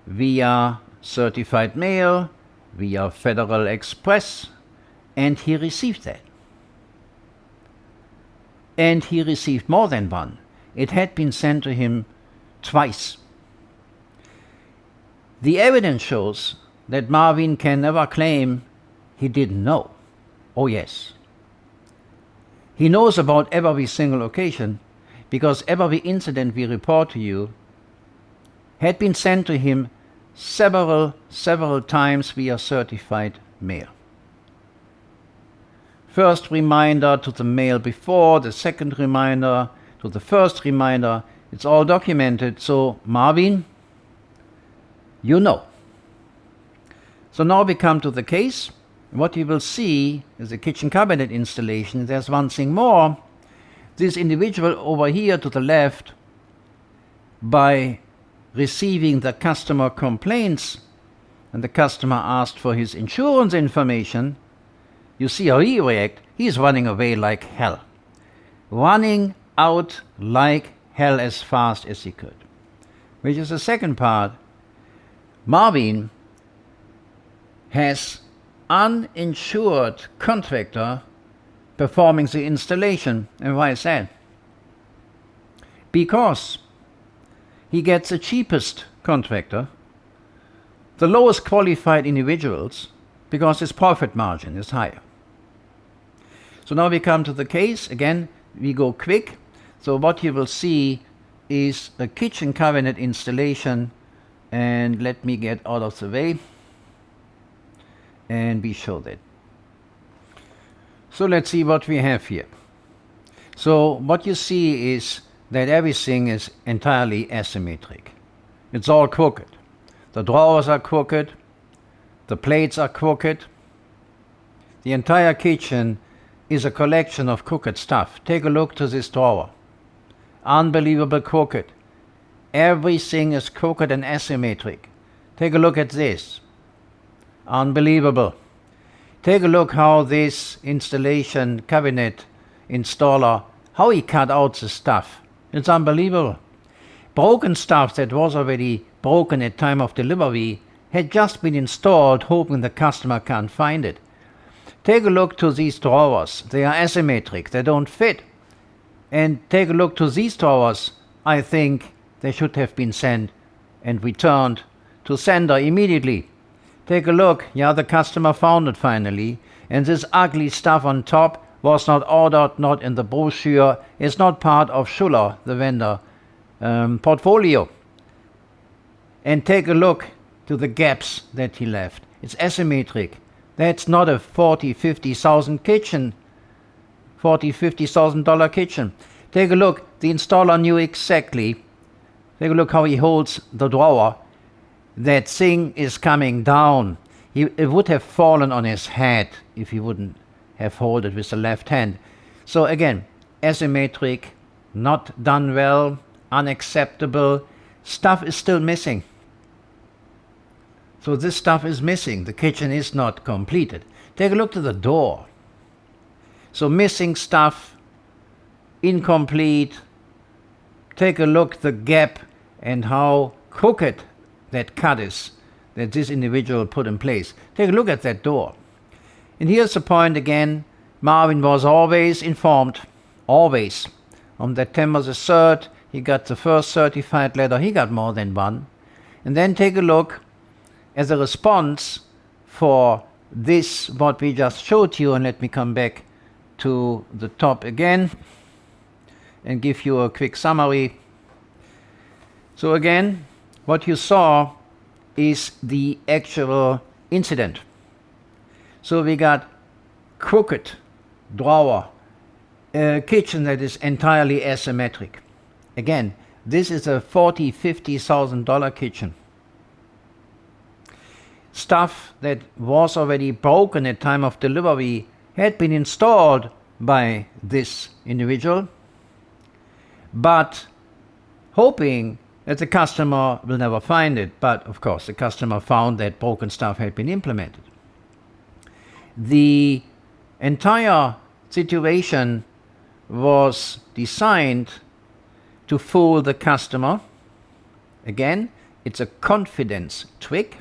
via certified mail, via Federal Express, and he received that. And he received more than one. It had been sent to him twice. The evidence shows that Marvin can never claim he didn't know. Oh yes. He knows about every single occasion because every incident we report to you had been sent to him several times via certified mail. First reminder to the mail before, the second reminder to the first reminder. It's all documented. So Marvin, you know. So now we come to the case. What you will see is a kitchen cabinet installation. There's one thing more. This individual over here to the left, by receiving the customer complaints and the customer asked for his insurance information, you see how he reacts. He's running away like hell. Running out like hell as fast as he could. Which is the second part. Marvin has uninsured contractor performing the installation. And why is that? Because he gets the cheapest contractor, the lowest qualified individuals, because his profit margin is higher. So now we come to the case. Again, we go quick. So what you will see is a kitchen cabinet installation And let me get out of the way and we show that. So let's see what we have here. So what you see is that everything is entirely asymmetric. It's all crooked. The drawers are crooked, the plates are crooked. The entire kitchen is a collection of crooked stuff. Take a look to this drawer. Unbelievable crooked. Everything is crooked and asymmetric. Take a look at this. Unbelievable. Take a look how this installation cabinet installer, how he cut out the stuff. It's unbelievable. Broken stuff that was already broken at time of delivery had just been installed, hoping the customer can't find it. Take a look to these drawers. They are asymmetric. They don't fit. And take a look to these drawers. I think they should have been sent and returned to sender immediately. Take a look. Yeah, the customer found it finally. And this ugly stuff on top was not ordered, not in the brochure. It's not part of Schuller, the vendor, portfolio. And take a look to the gaps that he left. It's asymmetric. That's not a $40,000-$50,000 kitchen. $40,000-$50,000 kitchen. Take a look. The installer knew exactly. Take a look how he holds the drawer. That thing is coming down. It would have fallen on his head if he wouldn't have held it with the left hand. So again, asymmetric, not done well, unacceptable. Stuff is still missing. So this stuff is missing. The kitchen is not completed. Take a look to the door. So missing stuff, incomplete. Take a look at the gap and how crooked that cut is that this individual put in place. Take a look at that door. And here's the point again. Marvin was always informed, always. On September the 3rd, he got the first certified letter. He got more than one. And then take a look as a response for this, what we just showed you. And let me come back to the top again and give you a quick summary. So again, what you saw is the actual incident. So we got crooked drawer, a kitchen that is entirely asymmetric. Again, this is a $40,000-$50,000 kitchen. Stuff that was already broken at time of delivery had been installed by this individual, but hoping that the customer will never find it. But of course, the customer found that broken stuff had been implemented. The entire situation was designed to fool the customer. Again, it's a confidence trick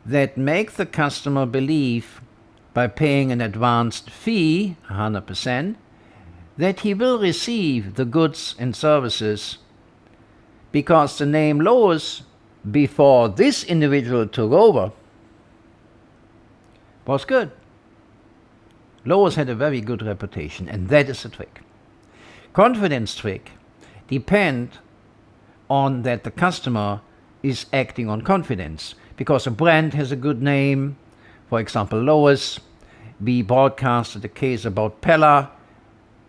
that makes the customer believe, by paying an advanced fee, 100%, that he will receive the goods and services because the name Lowe's, before this individual took over, was good. Lowe's had a very good reputation, and that is a trick. Confidence trick depend on that the customer is acting on confidence, because a brand has a good name. For example, Lowe's. We broadcasted a case about Pella,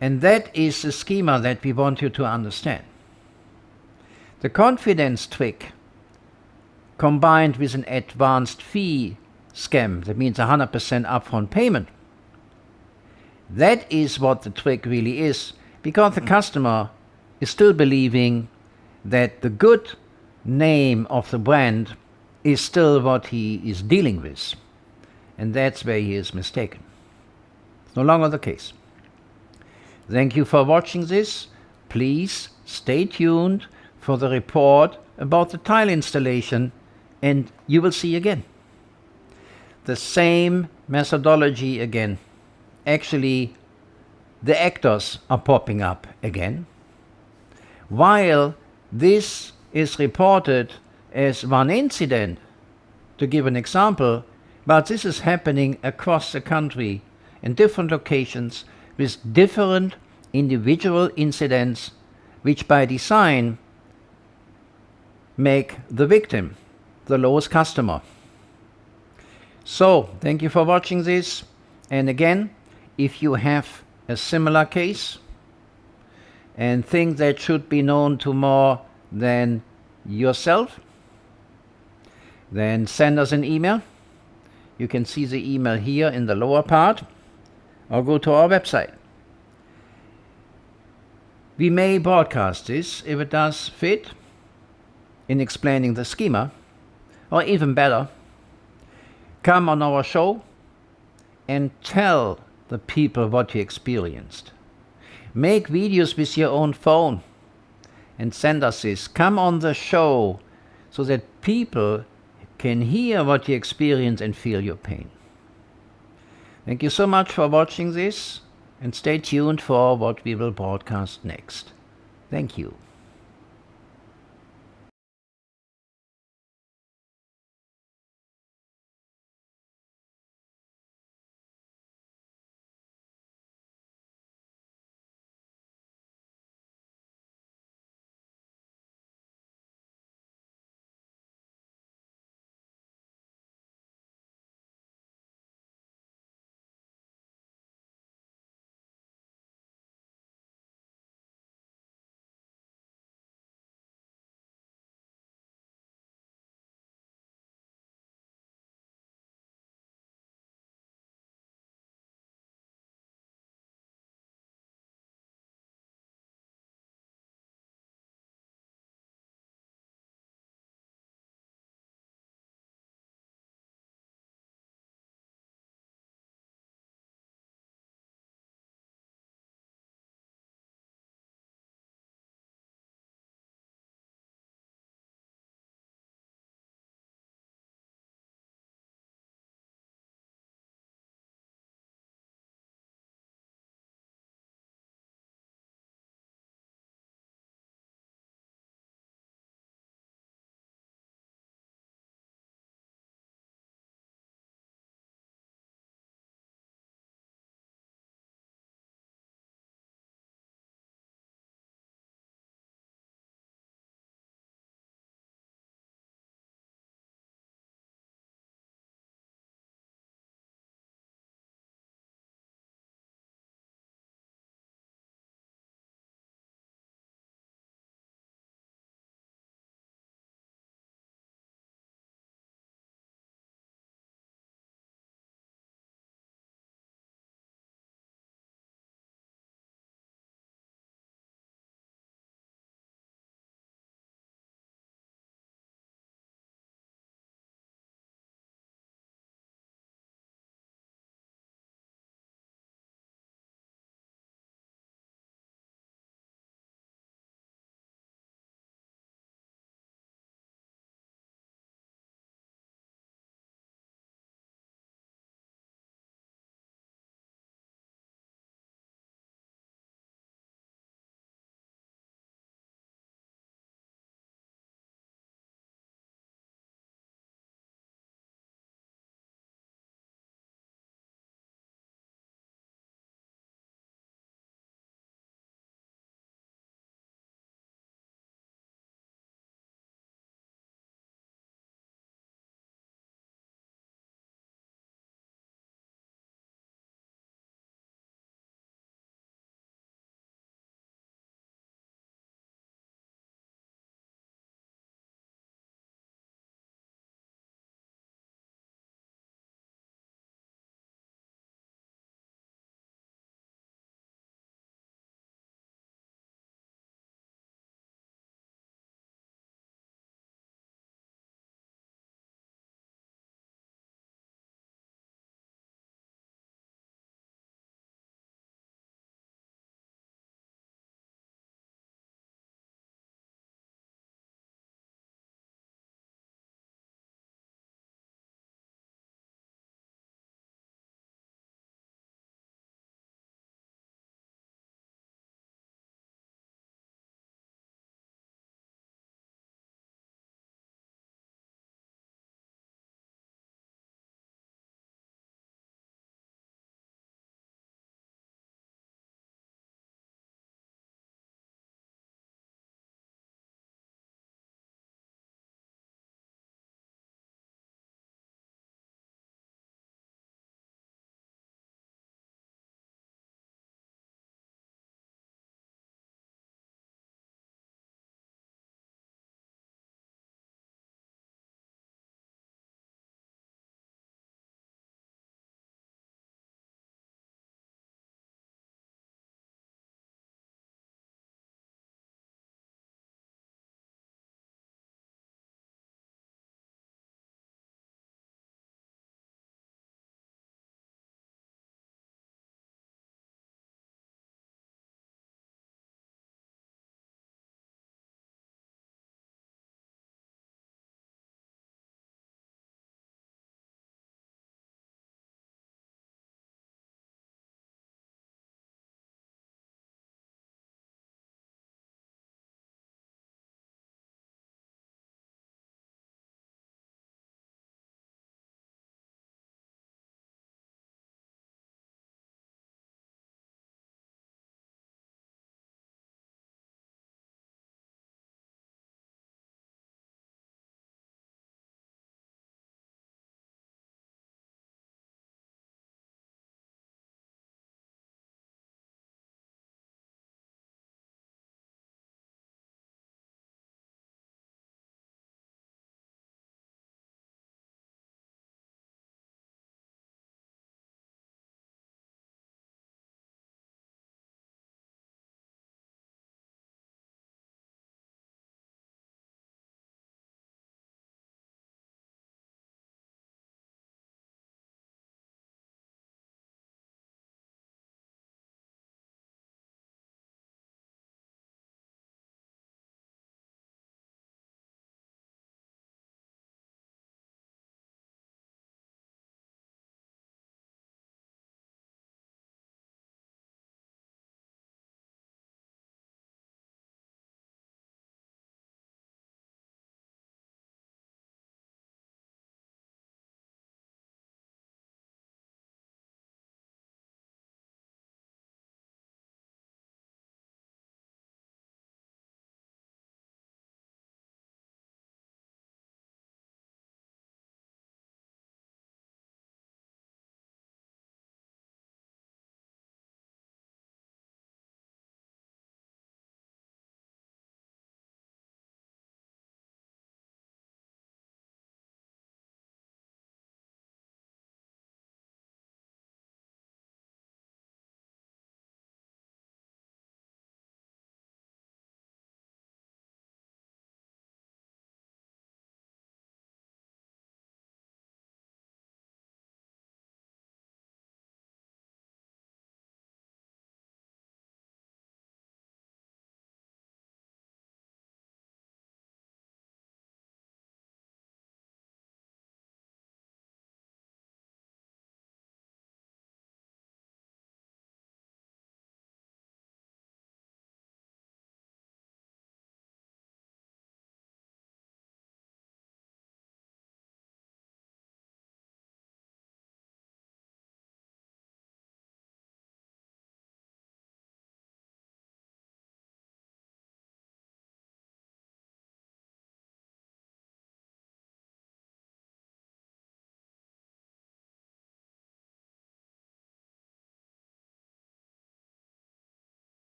and that is the schema that we want you to understand. The confidence trick combined with an advanced fee scam, that means 100% upfront payment, that is what the trick really is, because the customer is still believing that the good name of the brand is still what he is dealing with. And that's where he is mistaken. It's no longer the case. Thank you for watching this. Please stay tuned for the report about the tile installation, and you will see again the same methodology again. Actually, the actors are popping up again. While this is reported as one incident, to give an example, but this is happening across the country in different locations with different individual incidents, which by design make the victim the lowest customer. So, thank you for watching this. And again, if you have a similar case and think that should be known to more than yourself, then send us an email. You can see the email here in the lower part, or go to our website. We may broadcast this if it does fit in explaining the schema, or even better, come on our show and tell the people what you experienced. Make videos with your own phone and send us this. Come on the show so that people can hear what you experience and feel your pain. Thank you so much for watching this, and stay tuned for what we will broadcast next. Thank you.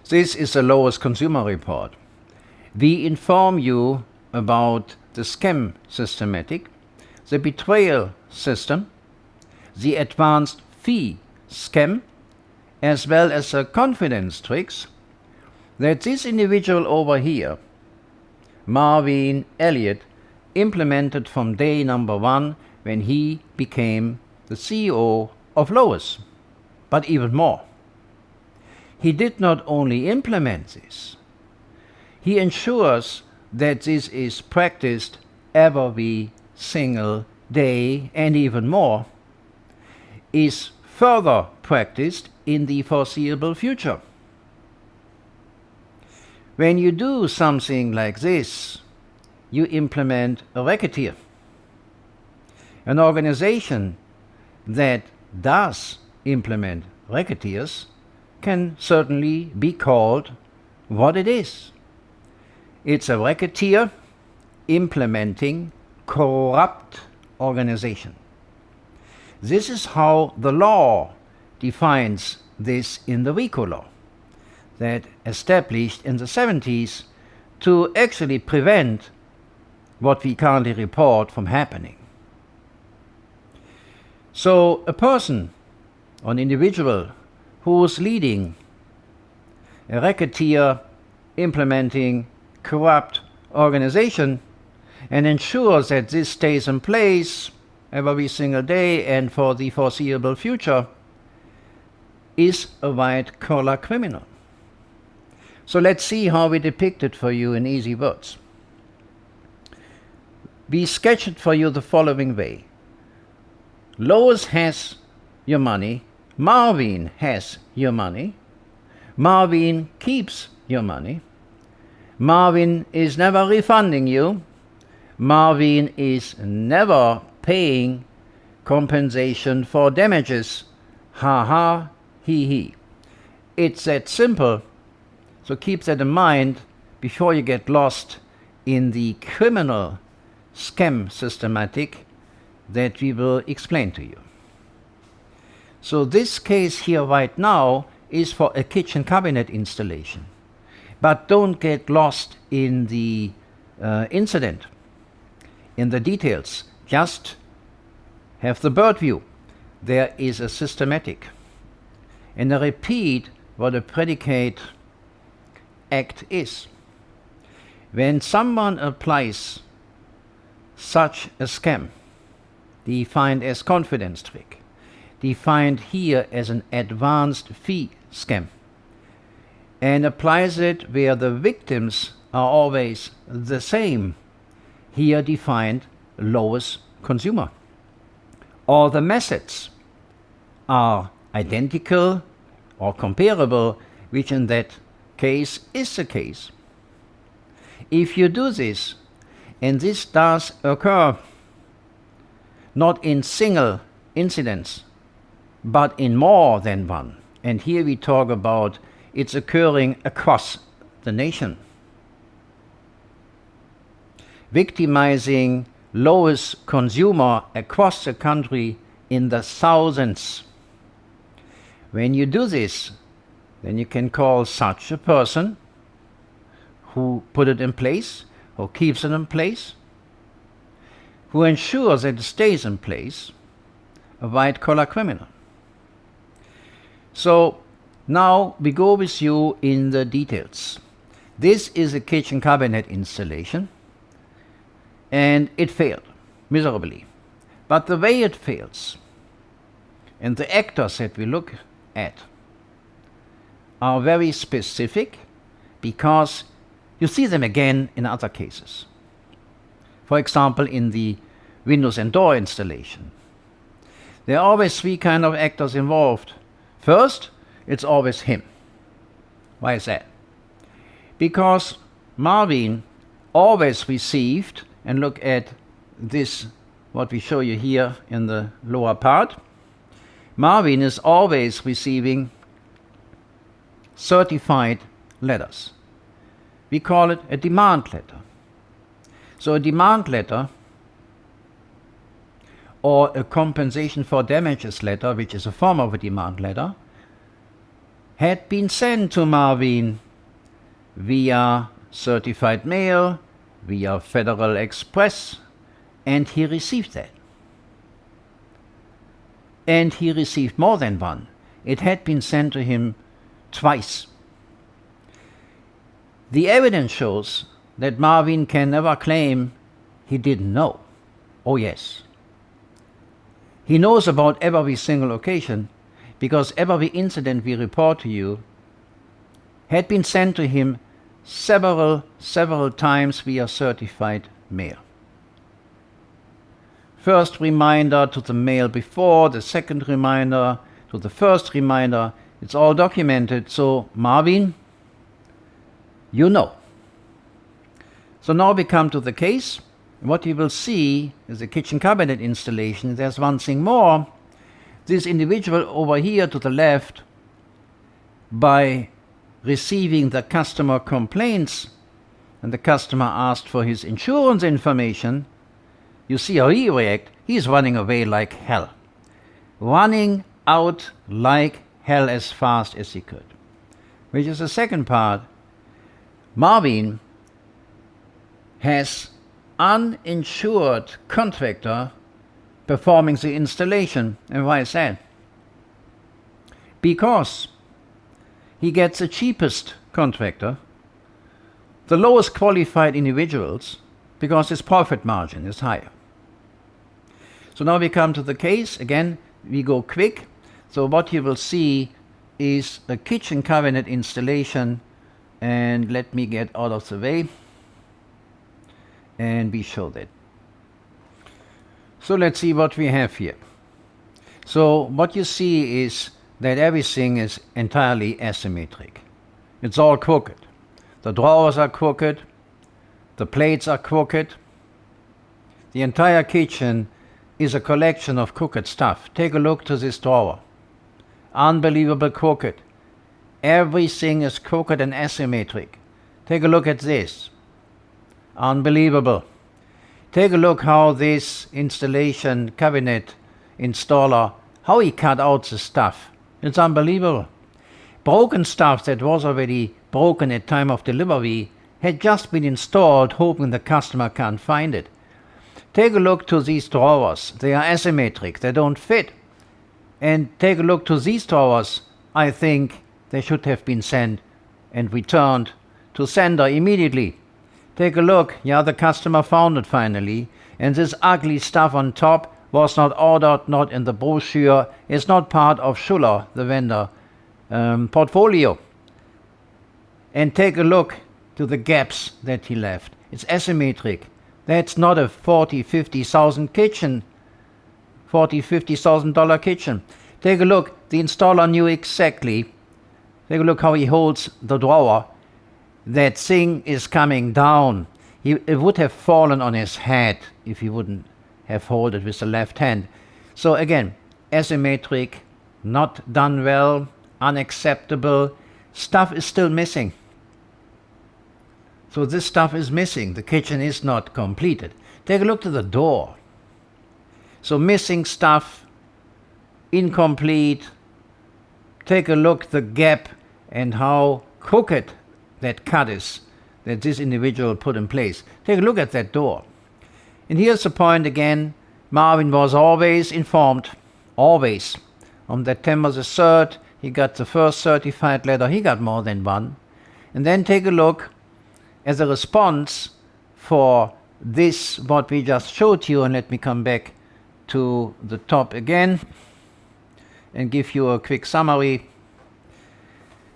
This is the lowest consumer report. We inform you about the scam systematic, the betrayal system, the advanced fee scam, as well as the confidence tricks that this individual over here, Marvin Elliot, implemented from day number 1 when he became the CEO of Lois. But even more, he did not only implement this, he ensures that this is practiced every single day, and even more, is further practiced in the foreseeable future. When you do something like this, you implement a racketeer, an organization that does implement racketeers can certainly be called what it is. It's a racketeer implementing corrupt organization. This is how the law defines this in the RICO law that established in the 70s to actually prevent what we currently report from happening. So a person, an individual who is leading a racketeer implementing corrupt organization and ensures that this stays in place every single day and for the foreseeable future is a white-collar criminal. So let's see how we depict it for you in easy words. We sketch it for you the following way. Lois has your money, Marvin has your money, Marvin keeps your money, Marvin is never refunding you, Marvin is never paying compensation for damages. Ha ha, he he. It's that simple. So keep that in mind before you get lost in the criminal scam systematic that we will explain to you. So this case here right now is for a kitchen cabinet installation. But don't get lost in the incident, in the details. Just have the bird view. There is a systematic. And I repeat what a predicate act is. When someone applies such a scam, defined as confidence trick, defined here as an advanced fee scam, and applies it where the victims are always the same, here defined lowest consumer, or the methods are identical or comparable, which in that case is the case. If you do this, and this does occur not in single incidents, but in more than one, and here we talk about it's occurring across the nation, victimizing lowest consumer across the country in the thousands. When you do this, then you can call such a person who put it in place, who keeps it in place, who ensures that it stays in place, a white-collar criminal. So now we go with you in the details. This is a kitchen cabinet installation, and it failed miserably. But the way it fails, and the actors that we look at, are very specific because you see them again in other cases. For example, in the windows and door installation. There are always 3 kinds of actors involved. First, it's always him. Why is that? Because Marvin always received, and look at this, what we show you here in the lower part, Marvin is always receiving certified letters. We call it a demand letter. So a demand letter or a compensation for damages letter, which is a form of a demand letter, had been sent to Marvin via certified mail, via Federal Express, and he received that. And he received more than one. It had been sent to him twice. The evidence shows that Marvin can never claim he didn't know. Oh yes. He knows about every single occasion because every incident we report to you had been sent to him several times via certified mail. First reminder to the mail before, the second reminder to the first reminder. It's all documented. So Marvin, you know. So now we come to the case. What you will see is a kitchen cabinet installation. There's one thing more. This individual over here to the left, by receiving the customer complaints and the customer asked for his insurance information, you see how he reacts. He's running away like hell. Running out like hell as fast as he could. Which is the second part. Marvin has uninsured contractor performing the installation. And why is that? Because he gets the cheapest contractor, the lowest qualified individuals, because his profit margin is higher. So now we come to the case. Again, we go quick. So what you will see is a kitchen cabinet installation, and let me get out of the way and we show that. So let's see what we have here. So what you see is that everything is entirely asymmetric. It's all crooked. The drawers are crooked, the plates are crooked. The entire kitchen is a collection of crooked stuff. Take a look to this drawer. Unbelievable crooked. Everything is crooked and asymmetric. Take a look at this. Unbelievable. Take a look how this installation cabinet installer, how he cut out the stuff. It's unbelievable. Broken stuff that was already broken at time of delivery had just been installed, hoping the customer can't find it. Take a look to these drawers. They are asymmetric. They don't fit. And take a look to these drawers. I think they should have been sent and returned to sender immediately. Take a look. Yeah, the customer found it finally. And this ugly stuff on top was not ordered, not in the brochure. It's not part of Schuller, the vendor, portfolio. And take a look to the gaps that he left. It's asymmetric. That's not a $40,000-$50,000 kitchen. $40,000-$50,000 kitchen. Take a look. The installer knew exactly. Take a look how he holds the drawer. That thing is coming down. It would have fallen on his head if he wouldn't have held it with the left hand. So again, asymmetric, not done well, unacceptable. Stuff is still missing. So this stuff is missing. The kitchen is not completed. Take a look to the door. So missing stuff, incomplete. Take a look the gap and how crooked that cut is that this individual put in place. Take a look at that door. And here's the point again. Marvin was always informed, always. On September the 3rd, he got the first certified letter. He got more than one. And then take a look as a response for this, what we just showed you, and let me come back to the top again and give you a quick summary.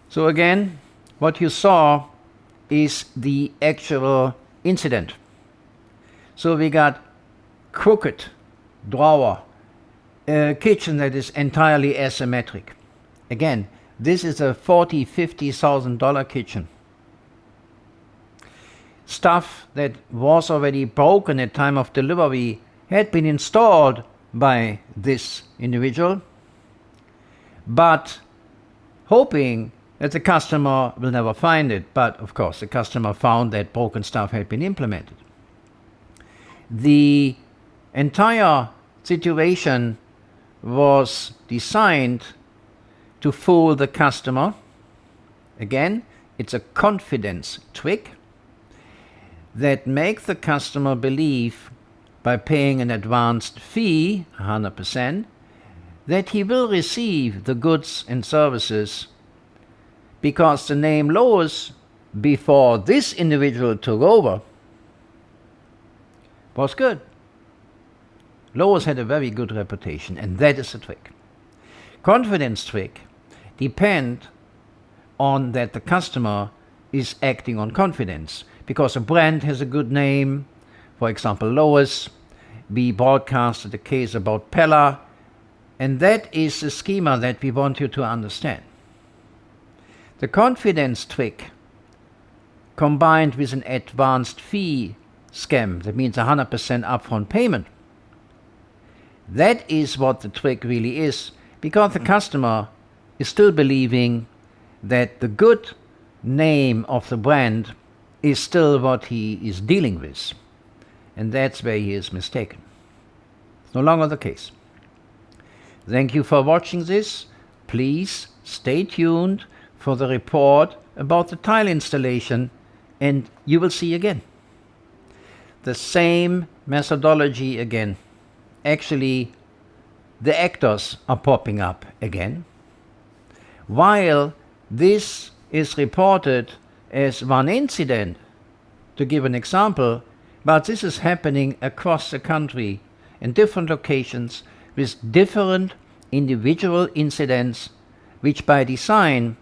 So again, what you saw is the actual incident. So we got crooked drawer, a kitchen that is entirely asymmetric. Again, this is a $40,000-$50,000 kitchen. Stuff that was already broken at time of delivery had been installed by this individual, but hoping that the customer will never find it. But of course, the customer found that broken stuff had been implemented. The entire situation was designed to fool the customer Again, it's a confidence trick that makes the customer believe, by paying an advanced fee, 100%, that he will receive the goods and services because the name Lois, before this individual took over, was good. Lois had a very good reputation, and that is a trick. Confidence trick depend on that the customer is acting on confidence, because a brand has a good name, for example Lois. We broadcasted a case about Pella, and that is the schema that we want you to understand. The confidence trick combined with an advanced fee scam, that means 100% upfront payment, that is what the trick really is, because the customer is still believing that the good name of the brand is still what he is dealing with. And that's where he is mistaken. It's no longer the case. Thank you for watching this. Please stay tuned for the report about the tile installation, and you will see again the same methodology again. Actually, the actors are popping up again, while this is reported as one incident, to give an example, but this is happening across the country in different locations with different individual incidents, which by design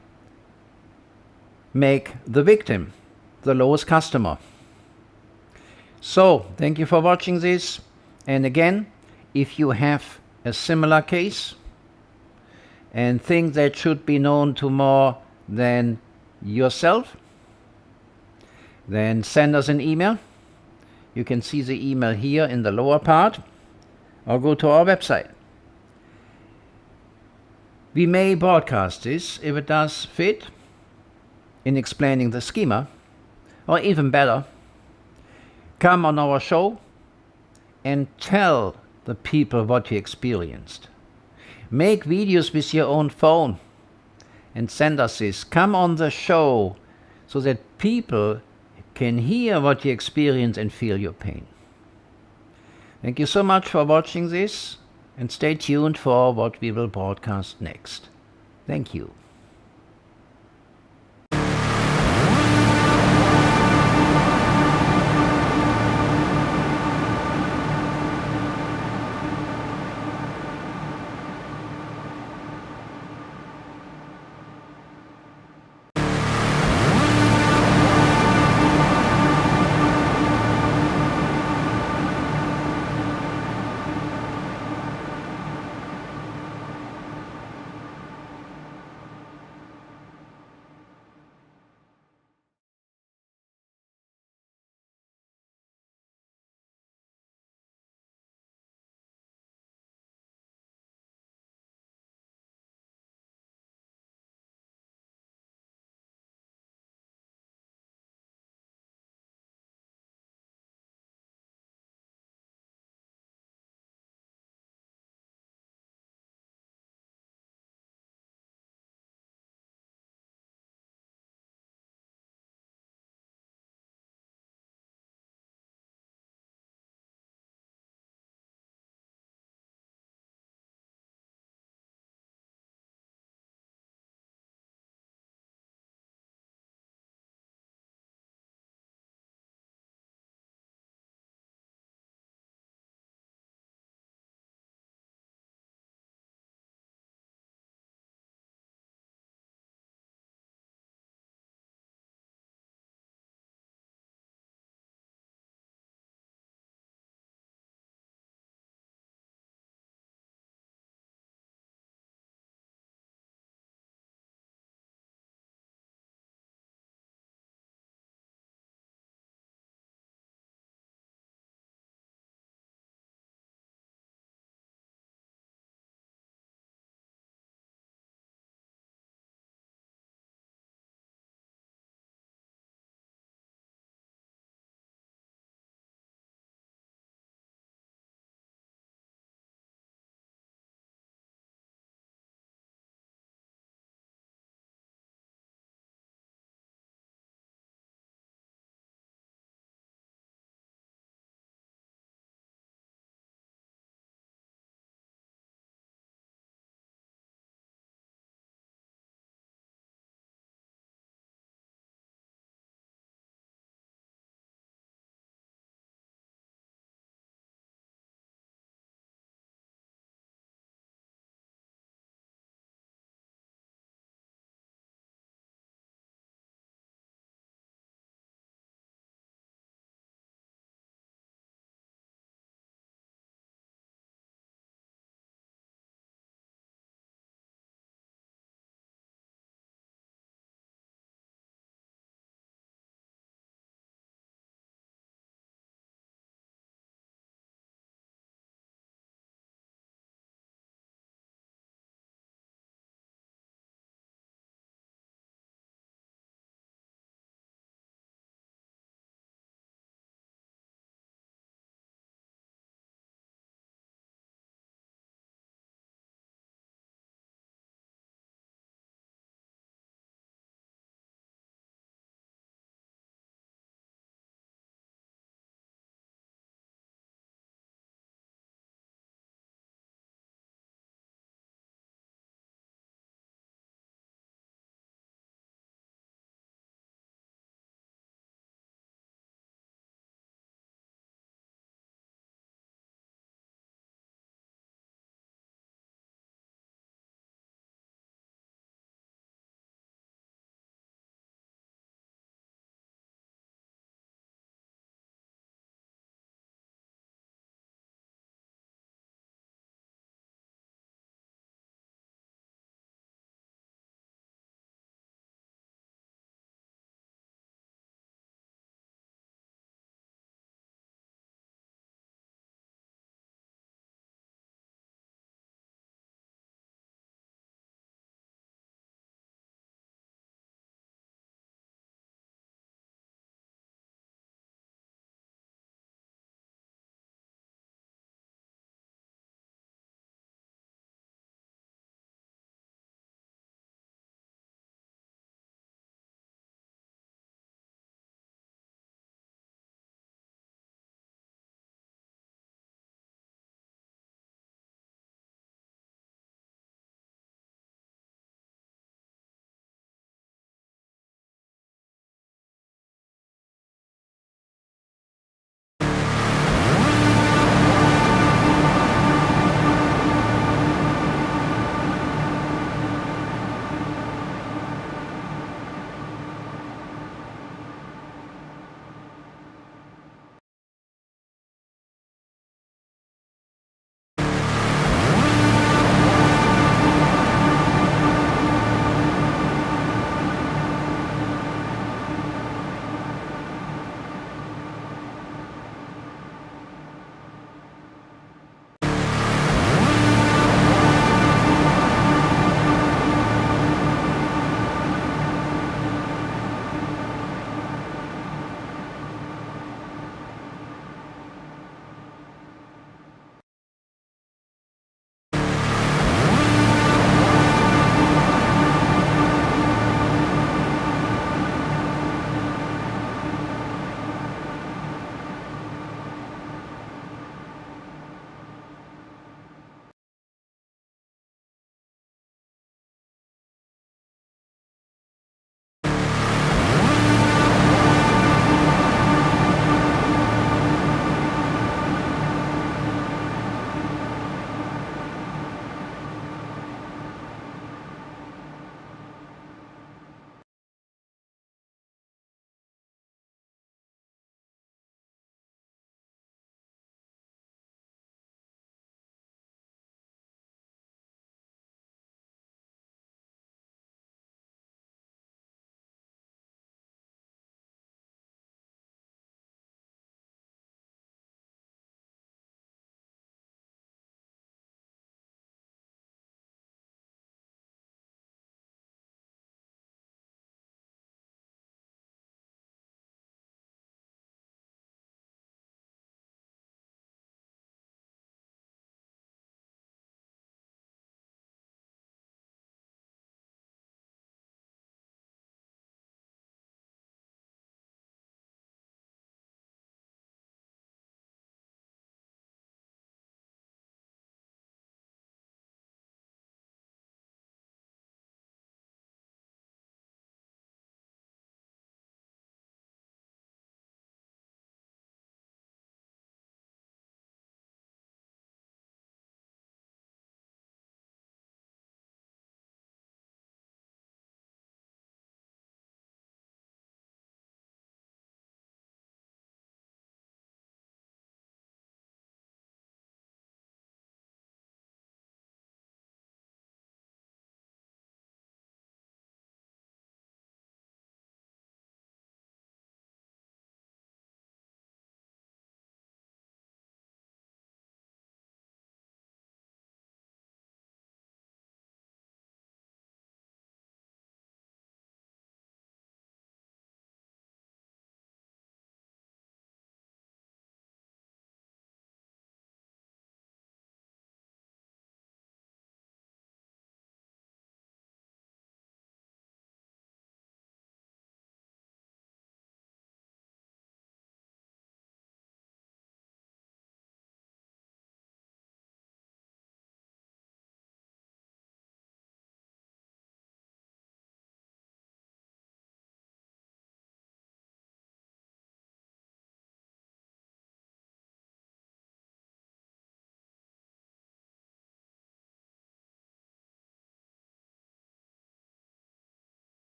make the victim the lowest customer. So, thank you for watching this, and again, if you have a similar case and think that should be known to more than yourself, then send us an email. You can see the email here in the lower part, or go to our website. We may broadcast this if it does fit in explaining the schema, or even better, come on our show and tell the people what you experienced. Make videos with your own phone and send us this. Come on the show so that people can hear what you experience and feel your pain. Thank you so much for watching this, and stay tuned for what we will broadcast next. Thank you.